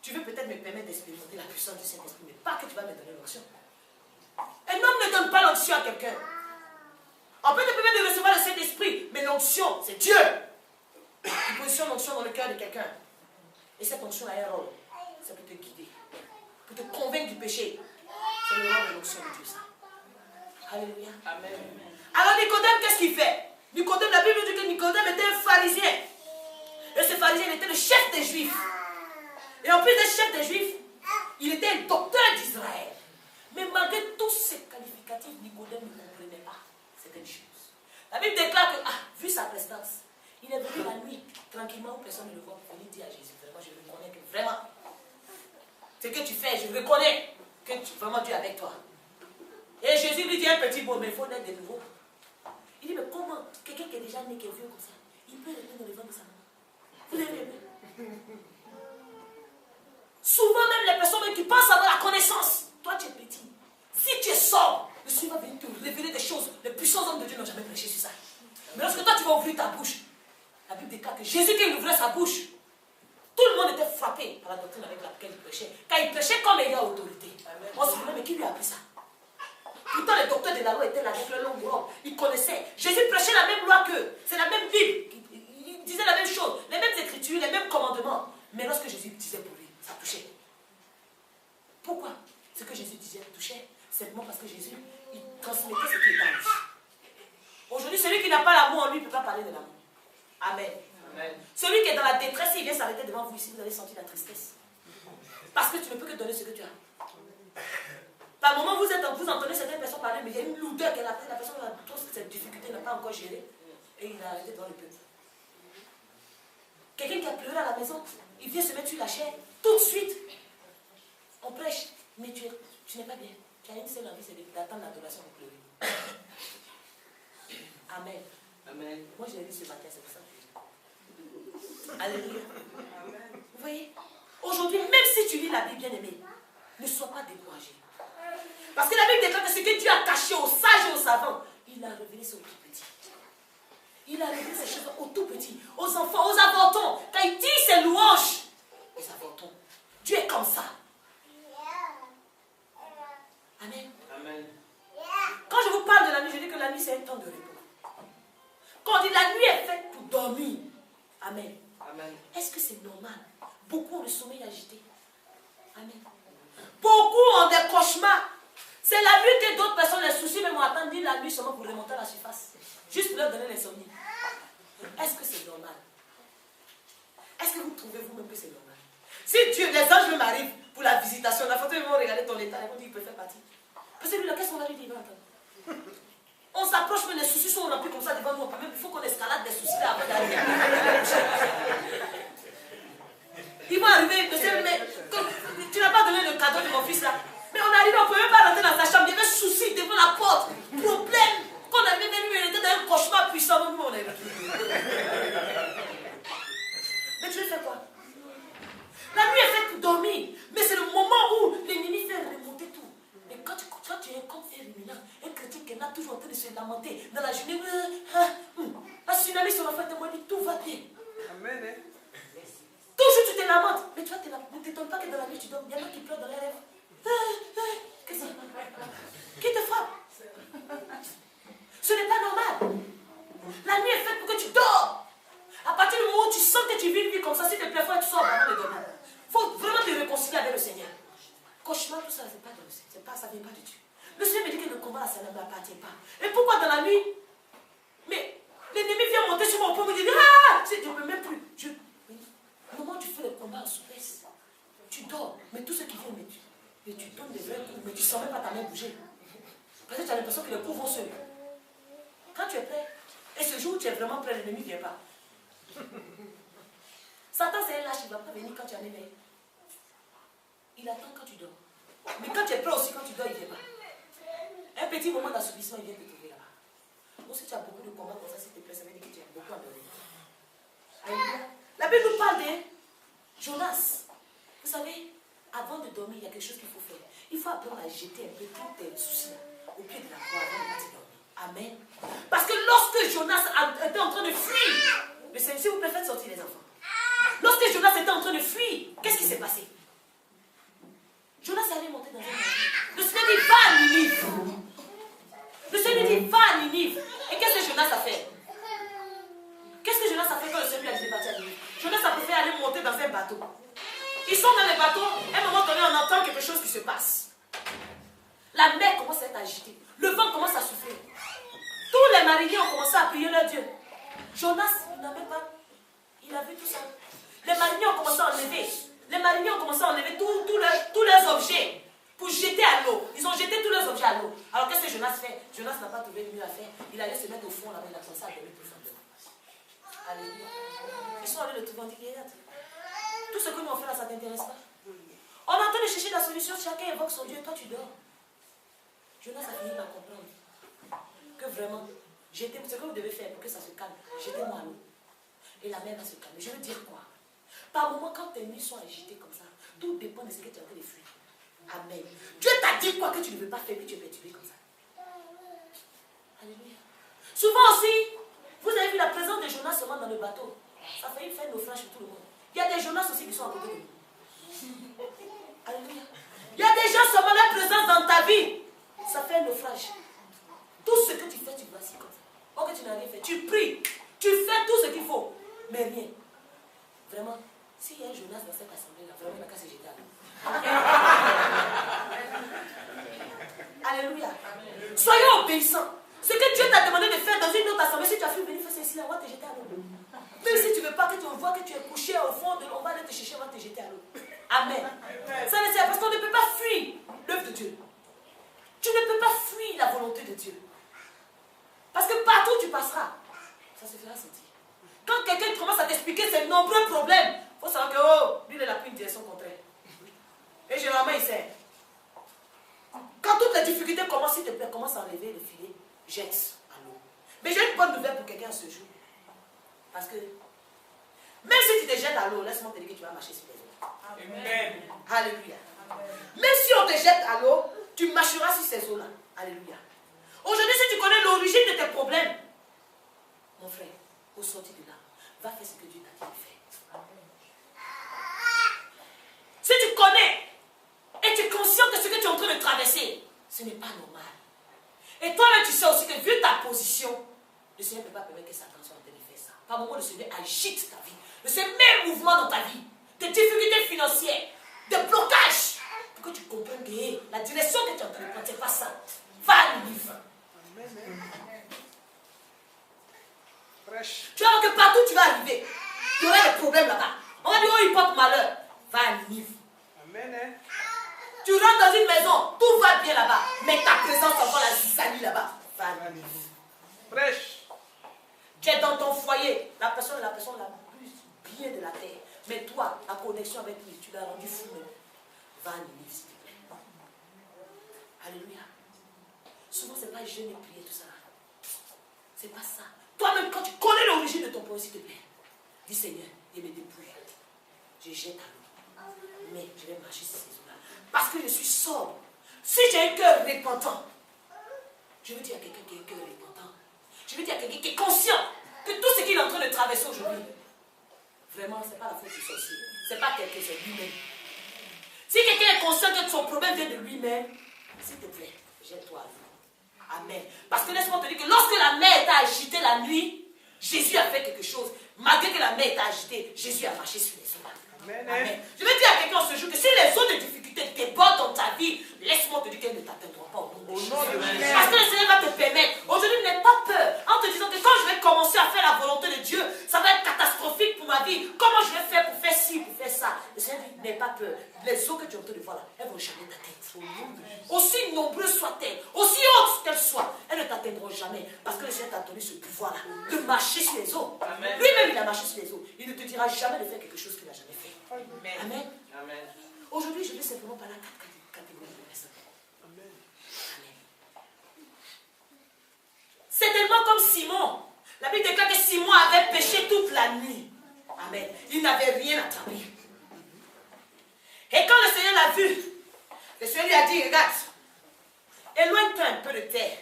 Tu veux peut-être me permettre d'expérimenter la puissance du Saint-Esprit, mais pas que tu vas me donner l'onction. Un homme ne donne pas l'onction à quelqu'un. On peut te permettre de recevoir le Saint-Esprit, mais l'onction, c'est Dieu. Il positionne l'onction dans le cœur de quelqu'un. Et cette onction a un rôle. C'est pour te guider, pour te convaincre du péché. C'est le rôle de l'onction de Dieu, ça. Alléluia. Amen. Alors Nicodème, qu'est-ce qu'il fait? Nicodème, la Bible dit que Nicodème était un pharisien. Et ce pharisien était le chef des Juifs. Et en plus d'être chef des Juifs, il était un docteur d'Israël. Mais malgré tous ces qualificatifs, Nicodème ne comprenait pas certaines choses. La Bible déclare que, vu sa prestance, il est venu la nuit, tranquillement, où personne ne le voit, pour venir dire à Jésus, vraiment, je reconnais que vraiment, ce que tu fais, je reconnais que vraiment Dieu est avec toi. Et Jésus lui dit un petit mot, mais il faut naître de nouveau. Il dit, mais comment quelqu'un qui est déjà né, qui est vieux comme ça, il peut rester dans le ventre de sa maman? Vous l'avez vu? Souvent même les personnes qui pensent avoir la connaissance, toi tu es petit. Si tu es sobre, le Seigneur va venir te révéler des choses. Les puissants hommes de Dieu n'ont jamais prêché sur ça. Mais lorsque toi tu vas ouvrir ta bouche, la Bible déclare que Jésus, quand il ouvrait sa bouche, tout le monde était frappé par la doctrine avec laquelle il prêchait. Car il prêchait comme ayant autorité. On se demandait, mais qui lui a appris ça? Pourtant les docteurs de la loi étaient là avec leur longue robe. Ils connaissaient. Jésus prêchait la même loi qu'eux. C'est la même Bible. Il disait la même chose. Les mêmes écritures, les mêmes commandements. Mais lorsque Jésus disait pour lui, ça touchait. Pourquoi ce que Jésus disait touchait? Simplement parce que Jésus, il transmettait ce qui était en lui. Aujourd'hui, celui qui n'a pas l'amour en lui ne peut pas parler de l'amour. Amen. Amen. Celui qui est dans la détresse, il vient s'arrêter devant vous ici, vous allez sentir la tristesse. Parce que tu ne peux que donner ce que tu as. Par moment, vous entendez certaines personnes parler, mais il y a une lourdeur qu'elle a pris, la personne a trop cette difficulté, n'a pas encore géré, et il a arrêté devant le peuple. Quelqu'un qui a pleuré à la maison, il vient se mettre sur la chair, tout de suite. On prêche, mais tu n'es pas bien. Tu as une seule envie, c'est d'attendre l'adoration pour pleurer. Amen. Amen. Moi, je l'ai dit ce matin, c'est pour ça que Alléluia. Amen. Vous voyez? Aujourd'hui, même si tu lis la Bible, bien aimé, ne sois pas découragé. Parce que la Bible déclare que ce que Dieu a caché aux sages et aux savants, il l'a révélé sur les tout petits. Il a révélé ces choses aux tout petits, aux enfants, aux avortons. Quand il dit ses louanges, les avortons. Dieu est comme ça. Amen. Amen. Quand je vous parle de la nuit, je dis que la nuit c'est un temps de repos. Quand on dit la nuit est faite pour dormir. Amen. Amen. Est-ce que c'est normal? Beaucoup ont le sommeil agité. Amen. Beaucoup ont des cauchemars. C'est la nuit que d'autres personnes, les soucis même attendent ni la nuit seulement pour remonter à la surface. Juste pour leur donner l'insomnie. Est-ce que c'est normal? Est-ce que vous trouvez vous-même que c'est normal? Si Dieu, les anges me m'arrivent pour la visitation, la photo, ils vont regarder ton état, ils vont dire qu'il peut faire partie. Parce que lui, là, qu'est-ce qu'on va lui dire? Il va entendre. On s'approche, mais les soucis sont remplis comme ça devant nous. Même il faut qu'on escalade des soucis là avant d'arriver. Ils vont arriver, monsieur, mais tu n'as pas donné le cadeau de mon fils là. Mais on arrive, on ne peut même pas rentrer dans sa chambre. Il y avait soucis devant la porte. Problème. Quand on avait venu, il était dans un cauchemar puissant. Nous, on est... Mais tu veux faire quoi? La nuit est faite pour dormir. Mais c'est le moment où l'ennemi fait remonter tout. Mais quand tu es comme un ruminant, un chrétien qui est là toujours en train de se lamenter, dans la journée, la tsunami sur la fin de moi dit tout va bien. Amen. Toujours tu te lamentes. Mais toi, ne t'étonne pas que dans la nuit tu dors. Il y en a qui pleurent dans les rêves. Qu'est-ce que c'est? Qui te frappe? Ce n'est pas normal. La nuit est faite pour que tu dors. À partir du moment où tu sens que tu vis une vie comme ça, s'il te plaît, il faut que tu sois avant de dormir. Il faut vraiment te réconcilier avec le Seigneur. Cauchemar, tout ça, c'est pas de Dieu. Ça ne vient pas de Dieu. Le Seigneur me dit que le combat, ça ne m'appartient pas. Et pourquoi dans la nuit? Mais l'ennemi vient monter sur mon poing et me dire, ah, je ne peux même plus. Au moment où tu fais le combat en souplesse, tu dors, mais tout ce qui vient, mais tu donnes des vrais coups, mais tu ne sens même pas ta main bouger. Parce que tu as l'impression que les coups vont seuls. Quand tu es prêt, et ce jour où tu es vraiment prêt, l'ennemi ne vient pas. Satan, c'est un lâche, il ne va pas venir quand tu en éveilles. Il attend quand tu dors. Mais quand tu es prêt aussi, quand tu dors, il ne vient pas. Un petit moment d'assoupissement, il vient te trouver là-bas. Donc si tu as beaucoup de combats comme ça, s'il te plaît, ça veut dire que tu as beaucoup à dormir. La Bible nous parle de Jonas. Vous savez, avant de dormir, il y a quelque chose qu'il faut faire. Il faut apprendre à jeter un peu tous tes soucis au pied de la croix avant de partir dormir. Amen. Parce que lorsque Jonas était en train de fuir, le Seigneur, s'il vous plaît, faites sortir les enfants. Lorsque Jonas était en train de fuir, qu'est-ce qui s'est passé? Jonas allait monter dans un navire. Le Seigneur dit, va à Ninive. Le Seigneur dit, va à Ninive. Et qu'est-ce que Jonas a fait? Qu'est-ce que Jonas a fait quand le Seigneur lui a dit de partir à Ninive? Jonas a préféré aller monter dans un bateau. Ils sont dans le bateau, à un moment donné, on entend quelque chose qui se passe. La mer commence à être agitée. Le vent commence à souffler. Tous les mariniers ont commencé à prier leur Dieu. Jonas, il n'avait pas. Il a vu tout ça. Les mariniers ont commencé à enlever. Les mariniers ont commencé à enlever tous leurs objets pour jeter à l'eau. Ils ont jeté tous leurs objets à l'eau. Alors qu'est-ce que Jonas fait? Jonas n'a pas trouvé mieux à faire. Il allait se mettre au fond là-bas, il a commencé à dormir profondément. Alléluia. Ils sont allés le trouver, on dit, regarde. Tout ce que nous on fait là, ça ne t'intéresse pas. On est en train de chercher la solution, chacun évoque son Dieu, toi tu dors. Jonas a fini par comprendre que vraiment, ce que vous devez faire pour que ça se calme, jetez-moi à l'eau. Et la mer va se calmer. Je veux dire quoi? Par moment, quand tes nuits sont agitées comme ça, tout dépend de ce que tu es en train de fuir. Amen. Dieu t'a dit quoi que tu ne veux pas faire, puis tu es perturbé comme ça. Alléluia. Souvent aussi, vous avez vu la présence de Jonas seulement dans le bateau. Ça fait faire naufrage pour tout le monde. Il y a des Jonas aussi qui sont à côté de nous. Alléluia. Il y a des gens seulement la présence dans ta vie. Ça fait un naufrage. Tout ce que tu fais, tu vas-y comme ça. Or que tu n'as rien fait. Tu pries. Tu fais tout ce qu'il faut. Mais rien. Vraiment, s'il y a un Jonas dans cette assemblée-là, vraiment, il n'a qu'à se jeter à l'eau. Alléluia. Soyons obéissants. Ce que Dieu t'a demandé de faire dans une autre assemblée, si tu as fait venir faire ceci, on va te jeter à l'eau. Même si tu ne veux pas que tu vois que tu es couché au fond de l'eau, on va aller te chercher, on va te jeter à l'eau. Amen. Ça ne sert parce qu'on ne peut pas fuir l'œuvre de Dieu. Tu ne peux pas fuir la volonté de Dieu. Parce que partout où tu passeras, ça se fera sentir. Quand quelqu'un commence à t'expliquer ses nombreux problèmes, il faut savoir que, oh, lui, il a pris une direction contraire. Et généralement, il sert. Quand toutes les difficultés commencent, s'il te plaît, commence à enlever le filet, jette à l'eau. Mais j'ai une bonne nouvelle pour quelqu'un ce jour. Parce que, même si tu te jettes à l'eau, laisse-moi te dire que tu vas marcher sur les eaux. Amen. Alléluia. Même si on te jette à l'eau, tu marcheras sur ces eaux-là. Alléluia. Aujourd'hui, si tu connais l'origine de tes problèmes, mon frère, va faire ce que Dieu t'a dit de faire. Si tu connais et tu es conscient que ce que tu es en train de traverser, ce n'est pas normal. Et toi-même, tu sais aussi que vu ta position, le Seigneur ne peut pas permettre que Satan soit en train de faire ça. Par moment, le Seigneur agite ta vie. Le Seigneur met un mouvement dans ta vie. Des difficultés financières, des blocages. Pour que tu comprennes que la direction que tu es en train de prendre, ce n'est pas ça. Va à Ninive. Tu vas voir que partout où tu vas arriver, tu auras des problèmes là-bas. On va dire, oh, il porte malheur. Va à Ninive. Amen. Tu rentres dans une maison, tout va bien là-bas. Mais ta présence encore la zizanie là-bas. Va à Ninive. Prêche. Tu es dans ton foyer, la personne la plus bien de la terre. Mais toi, la connexion avec lui, tu l'as rendu fou. Va à Ninive, s'il te plaît. Alléluia. Souvent, ce n'est pas jeûner, prier, tout ça. C'est pas ça. Toi-même, quand tu connais l'origine de ton problème, s'il te plaît, dis Seigneur, il me dépouille. Je jette à l'eau. Mais je vais marcher sur ces eaux-là. Parce que je suis sobre. Si j'ai un cœur repentant, je veux dire à quelqu'un qui a un cœur repentant, je veux dire à quelqu'un qui est conscient que tout ce qu'il est en train de traverser aujourd'hui, vraiment, ce n'est pas la faute du sorcier. Ce n'est pas quelqu'un, c'est lui-même. Si quelqu'un est conscient que son problème vient de lui-même, s'il te plaît, jette-toi à l'eau. Amen. Parce que laisse-moi te dire que lorsque la mer était agitée la nuit, Jésus a fait quelque chose. Malgré que la mer était agitée, Jésus a marché sur les eaux. Amen. Amen. Je veux dire à quelqu'un ce jour que si les eaux de difficulté débordent dans ta vie, laisse-moi te dire qu'elles ne t'atteindront pas au nom de Jésus. Parce que le Seigneur va te permettre. Aujourd'hui, n'aie pas peur. En te disant que quand je vais commencer à faire la volonté de Dieu, ça va être catastrophique pour ma vie. Comment je vais faire pour faire ci, pour faire ça? Le Seigneur dit, n'aie pas peur. Les eaux que tu es en train de voir là, elles vont jamais t'atteindre. Aussi nombreuses soient-elles, aussi hautes qu'elles soient, elles ne t'atteindront jamais. Parce que le Seigneur t'a donné ce pouvoir-là de marcher sur les eaux. Lui-même, il a marché sur les eaux. Il ne te dira jamais de faire quelque chose qu'il n'a jamais fait. Amen. Amen. Amen. Aujourd'hui, je vais simplement parler à 4 catégories de personnes. Amen. Amen. C'est tellement comme Simon. La Bible déclare que Simon avait péché toute la nuit. Amen. Il n'avait rien attrapé. Et quand le Seigneur l'a vu, le Seigneur lui a dit, regarde, éloigne-toi un peu de terre.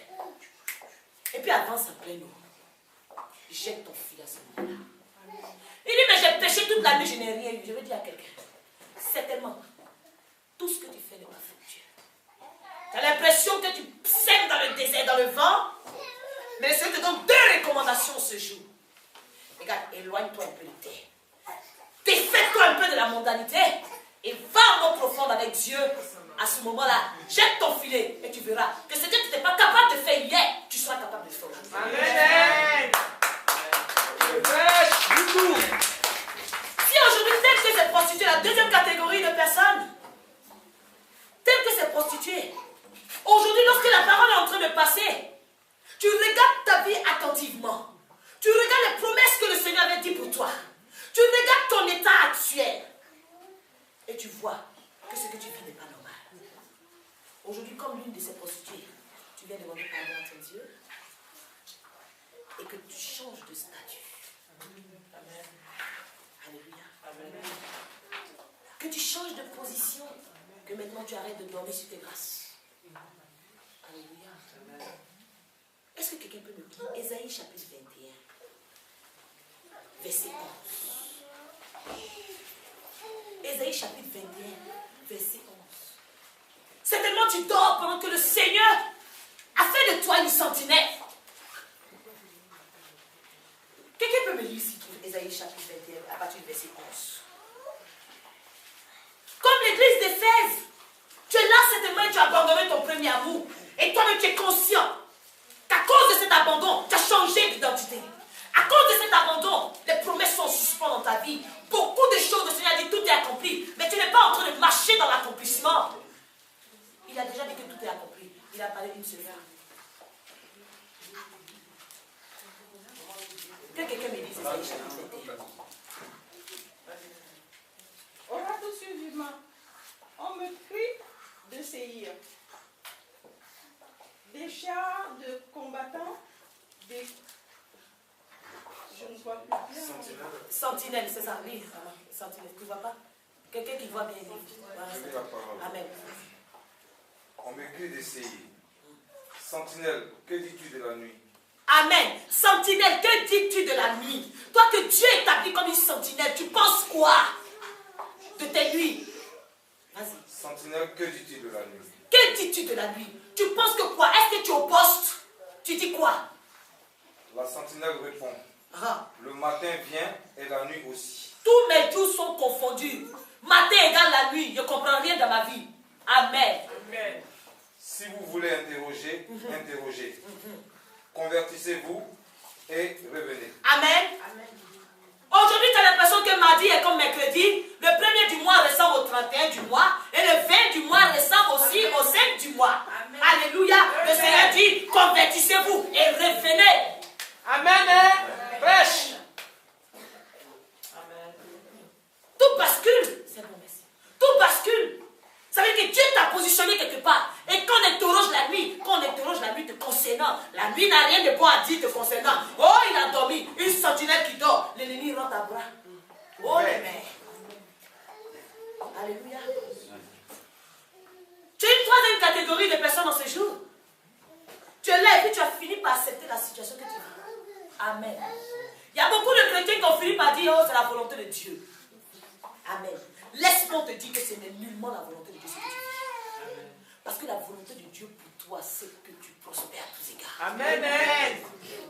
Et puis avance en pleine eau. Jette ton filet à ce moment-là. Il dit, mais j'ai péché toute la nuit, je n'ai rien eu. Je veux dire à quelqu'un, certainement, tout ce que tu fais n'est pas fructueux. Tu as l'impression que tu sèmes dans le désert, dans le vent, mais le Seigneur te donne 2 recommandations ce jour. Regarde, éloigne-toi un peu de terre. Défais-toi un peu de la mondanité et va en eau profonde avec Dieu. À ce moment-là, jette ton filet et tu verras que ce que tu n'étais pas capable de faire hier, tu seras capable de faire aujourd'hui. Amen. Si aujourd'hui, tel que c'est prostitué, la deuxième catégorie de personnes, tel que c'est prostitué, aujourd'hui, lorsque la parole est en train de passer, tu regardes ta vie attentivement. Tu regardes les promesses que le Seigneur avait dit pour toi. Tu regardes ton état actuel. Et tu vois que ce que tu vis n'est pas normal. Aujourd'hui, comme l'une de ces prostituées, tu viens demander pardon à ton Dieu et que tu changes de statut. Amen. Alléluia. Amen. Que tu changes de position, que maintenant tu arrêtes de dormir sur tes grâces. Alléluia. Amen. Est-ce que quelqu'un peut me dire Ésaïe chapitre 21, verset 11. Ésaïe chapitre 21, verset 11. Certainement tu dors pendant que le Seigneur a fait de toi une sentinelle. Quelqu'un peut me lire ici Ésaïe chapitre 21 à partir du verset 11. Comme l'église d'Éphèse, tu es là certainement et tu as abandonné ton premier amour. Et toi-même tu es conscient qu'à cause de cet abandon, tu as changé d'identité. À cause de cet abandon, les promesses sont en suspens dans ta vie. Beaucoup de choses, le Seigneur a dit tout est accompli. Mais tu n'es pas en train de marcher dans l'accomplissement. Il a déjà dit que tout est accompli. Il a parlé d'une seule femme. Que quelqu'un me dise Ésaïe chapitre 21. Aura tout suivant. On me crie de Séhir. Des chars de combattants, des... Je ne vois plus bien. Sentinelle, c'est ça, oui. Sentinelle, tu ne vois pas? Quelqu'un qui voit bien. Amen. On me crie de Séhir. Sentinelle, que dis-tu de la nuit? Amen. Sentinelle, que dis-tu de la nuit? Toi que Dieu établit comme une sentinelle, tu penses quoi de tes nuits? Vas-y. Sentinelle, que dis-tu de la nuit? Que dis-tu de la nuit? Tu penses que quoi? Est-ce que tu es au poste? Tu dis quoi? La sentinelle répond. Ah. Le matin vient et la nuit aussi. Tous mes jours sont confondus. Matin égale la nuit. Je ne comprends rien dans ma vie. Amen. Amen. Si vous voulez interroger, interrogez. Convertissez-vous et revenez. Amen. Aujourd'hui, tu as l'impression que mardi est comme mercredi. Le 1er du mois ressemble au 31 du mois. Et le 20 du mois ressemble aussi au 5 du mois. Amen. Alléluia. Le Seigneur dit, convertissez-vous et revenez. Amen. Prêche. Amen. Tout bascule. C'est bon, merci. Tout bascule. Ça veut dire que Dieu t'a positionné quelque part. Et quand on interroge la nuit te concernant, la nuit n'a rien de bon à dire te concernant. Oh, il a dormi. Une sentinelle qui dort. L'ennemi rentre à bras. Oh, les mères. Alléluia. Tu as une troisième catégorie de personnes dans ce jour. Tu es là et puis tu as fini par accepter la situation que tu vis. Amen. Il y a beaucoup de chrétiens qui ont fini par dire, oh, c'est la volonté de Dieu. Amen. Laisse-moi te dire que ce n'est nullement la volonté de Dieu ce que tu vis. Parce que la volonté de Dieu pour toi, c'est que tu prospères à tous égards. Amen.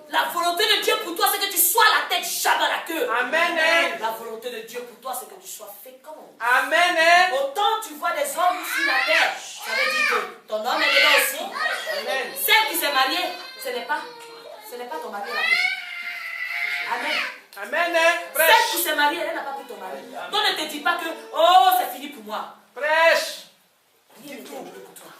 La volonté de Dieu pour toi, c'est que tu sois la tête, jamais la queue. Amen. La volonté de Dieu pour toi, c'est que tu sois fécond. Amen. Autant tu vois des hommes sur la terre, ça veut dire que ton homme est dedans aussi. Amen. Celle qui s'est mariée, ce n'est pas ton mari la paix. Amen. Amen. Celle Prêche. qui s'est mariée, elle n'a pas pris ton mari. Donc ne te dis pas que, oh, c'est fini pour moi. Prêche. Rien n'est terminé pour toi.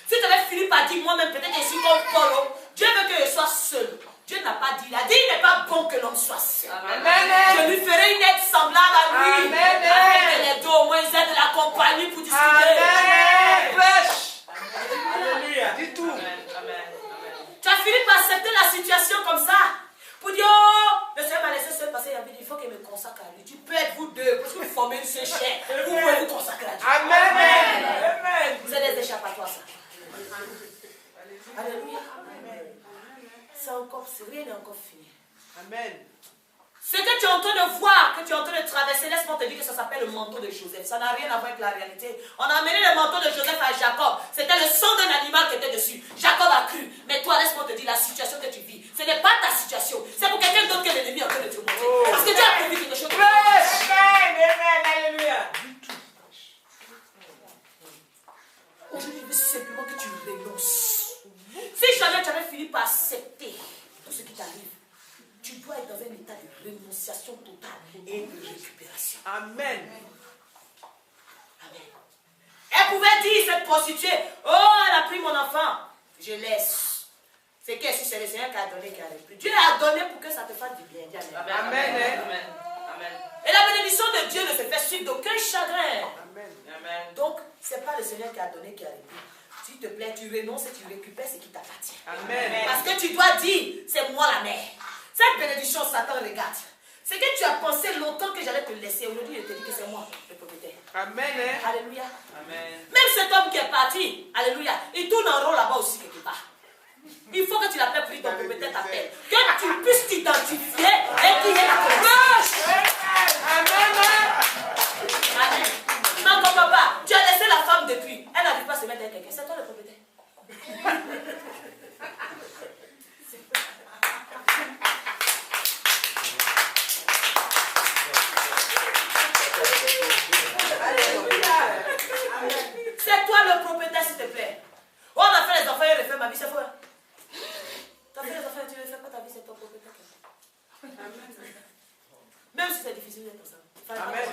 Si tu avais fini par dire moi-même, peut-être que je suis comme Paul, Dieu veut que je sois seul. Dieu n'a pas dit, il a dit, il n'est pas bon que l'homme soit seul. Amen. Je lui ferai une aide semblable à lui. Amen. Afin que les deux au moins aient de la compagnie pour discuter. Amen. Prêche. Alléluia. Dis tout. Tu as fini par accepter la situation comme ça. Pour dire, oh, le Seigneur m'a laissé seul parce qu'il a dit, il faut qu'il me consacre à lui. Tu peux être vous deux, parce que vous formez une seule chair. Vous pouvez vous consacrer à Dieu. Amen. Amen. Vous êtes des échappatoires, ça. Alléluia. C'est encore, rien n'est encore fini. Amen. Ce que tu es en train de voir, que tu es en train de traverser, laisse-moi te dire que ça s'appelle le manteau de Joseph. Ça n'a rien à voir avec la réalité. On a amené le manteau de Joseph à Jacob. C'était le sang d'un animal qui était dessus. Jacob a cru. Mais toi, laisse-moi te dire la situation que tu vis. Ce n'est pas ta situation. C'est pour quelqu'un d'autre que l'ennemi est en train de te montrer. Parce que Dieu a prévu quelque chose. Prêche. Amen. Alléluia. Aujourd'hui, je veux simplement que tu renonces. Si jamais tu avais fini par accepter tout ce qui t'arrive, tu dois être dans un état de renonciation totale et de récupération. Amen. Amen. Elle pouvait dire, cette prostituée, oh, elle a pris mon enfant, je laisse. C'est que si c'est le Seigneur qui a donné, qui a repris. Dieu a donné pour que ça te fasse du bien. Dis amen. Amen. Amen. Et la bénédiction de Dieu ne se fait suivre d'aucun chagrin. Amen. Donc, ce n'est pas le Seigneur qui a donné, qui a repris. S'il te plaît, tu renonces et tu récupères ce qui t'appartient. Amen. Parce que tu dois dire, c'est moi la mère. Cette bénédiction, Satan regarde. C'est que tu as pensé longtemps que j'allais te laisser. Aujourd'hui, je te dis que c'est moi, le propriétaire. Amen. Alléluia. Amen. Même cet homme qui est parti, alléluia, il tourne en rond là-bas aussi quelque part. Il faut que tu l'appelles pour ton propriétaire t'appelle. Que tu puisses t'identifier et qu'il y ait la connaissance. Amen. Amen. Non, ton papa, tu as laissé la femme depuis. Elle n'arrive pas à se mettre avec quelqu'un. C'est toi le propriétaire. C'est toi le propriétaire, s'il te plaît. Oh, on a fait les enfants et refait ma vie, c'est faux. Tu as fait les enfants et tu ne refais pas ta vie, c'est ton propriétaire. Même si c'est difficile d'être ça. Amen.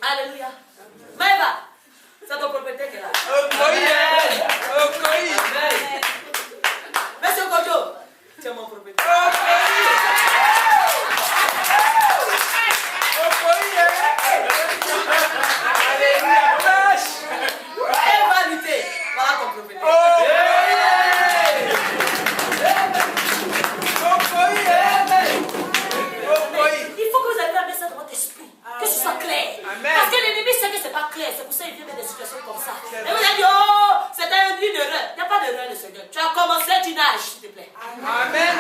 Alléluia. Maëva, c'est ton propriétaire qui est là. Monsieur Kojo, tu es mon propriétaire. Elle va lutter. Voilà ton propriétaire. Il faut que vous arriviez à mettre ça dans votre esprit. Que ce soit clair. Amen. Parce que l'ennemi Tu as commencé, tu nages, s'il te plaît. Amen.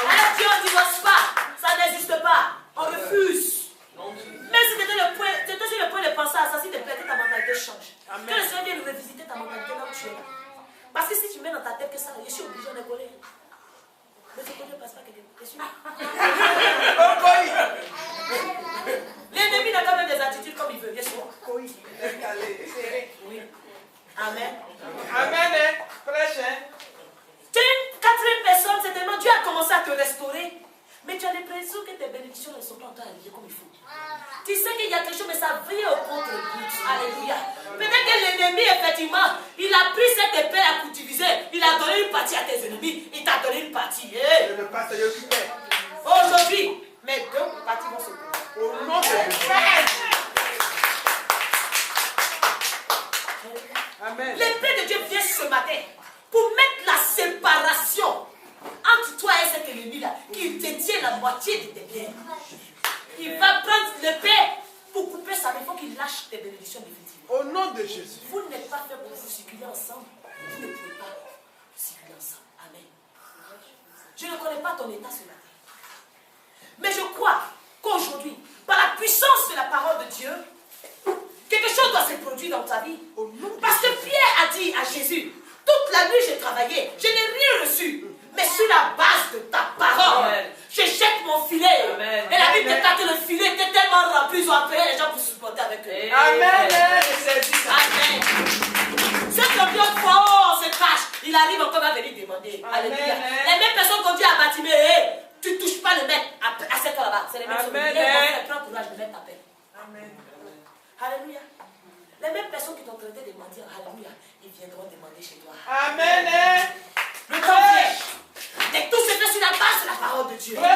Un Dieu ne divorce pas. Ça n'existe pas. On refuse. Mais si tu étais sur le point de penser à ça, s'il te plaît, que ta mentalité change. Amen. Que le Seigneur vienne revisiter ta mentalité là où tu es là. Parce que si tu mets dans ta tête que ça, je suis obligé de coller. Mais ce côté ne passe pas quelqu'un. Je suis là. L'ennemi n'a quand même des attitudes comme il veut, bien sûr. Oui. Amen. Amen. Prêche. Tu es une quatrième personne, c'est tellement Dieu a commencé à te restaurer. Mais tu as l'impression que tes bénédictions ne sont pas encore arrivées comme il faut. Tu sais qu'il y a quelque chose, mais ça vient au contre-but. Alléluia. Peut-être que l'ennemi, effectivement, il a pris cette épée à coups divisés. Il a donné une partie à tes ennemis. Il t'a donné une partie. Hey. Le pasteur occupé. Aujourd'hui, mes deux parties vont se couper. Au nom de Jésus. Amen. L'épée de Dieu vient ce matin pour mettre la séparation entre toi et cet ennemi-là qui détient la moitié de tes biens. Il va prendre l'épée pour couper ça, mais il faut qu'il lâche tes bénédictions définitives. Au nom de Jésus. Vous n'êtes pas fait pour vous circuler ensemble. Vous ne pouvez pas circuler ensemble. Amen. Je ne connais pas ton état ce matin. Mais je crois qu'aujourd'hui, par la puissance de la parole de Dieu, quelque chose doit se produire dans ta vie. Parce que Pierre a dit à Jésus, toute la nuit j'ai travaillé, je n'ai rien reçu. Mais sur la base de ta parole, Amen. je jette mon filet. Amen. Et la Bible Amen. déclare que le filet était tellement rempli, ils ont appelé les gens pour supporter avec eux. Amen. Amen. Cet ambiance fort se cache. Il arrive encore à venir demander. Amen. Alléluia. Les mêmes personnes qu'on dit à Batimé, hey, tu ne touches pas le maître à cette heure-là. C'est les mêmes personnes. Amen. Prends courage de mettre ta peine. Amen. Alléluia. Les mêmes personnes qui t'ont traité de mentir, alléluia, ils viendront demander chez toi. Amen. Le temps vient. Et tout se fait sur la base de la parole de Dieu. Prêche.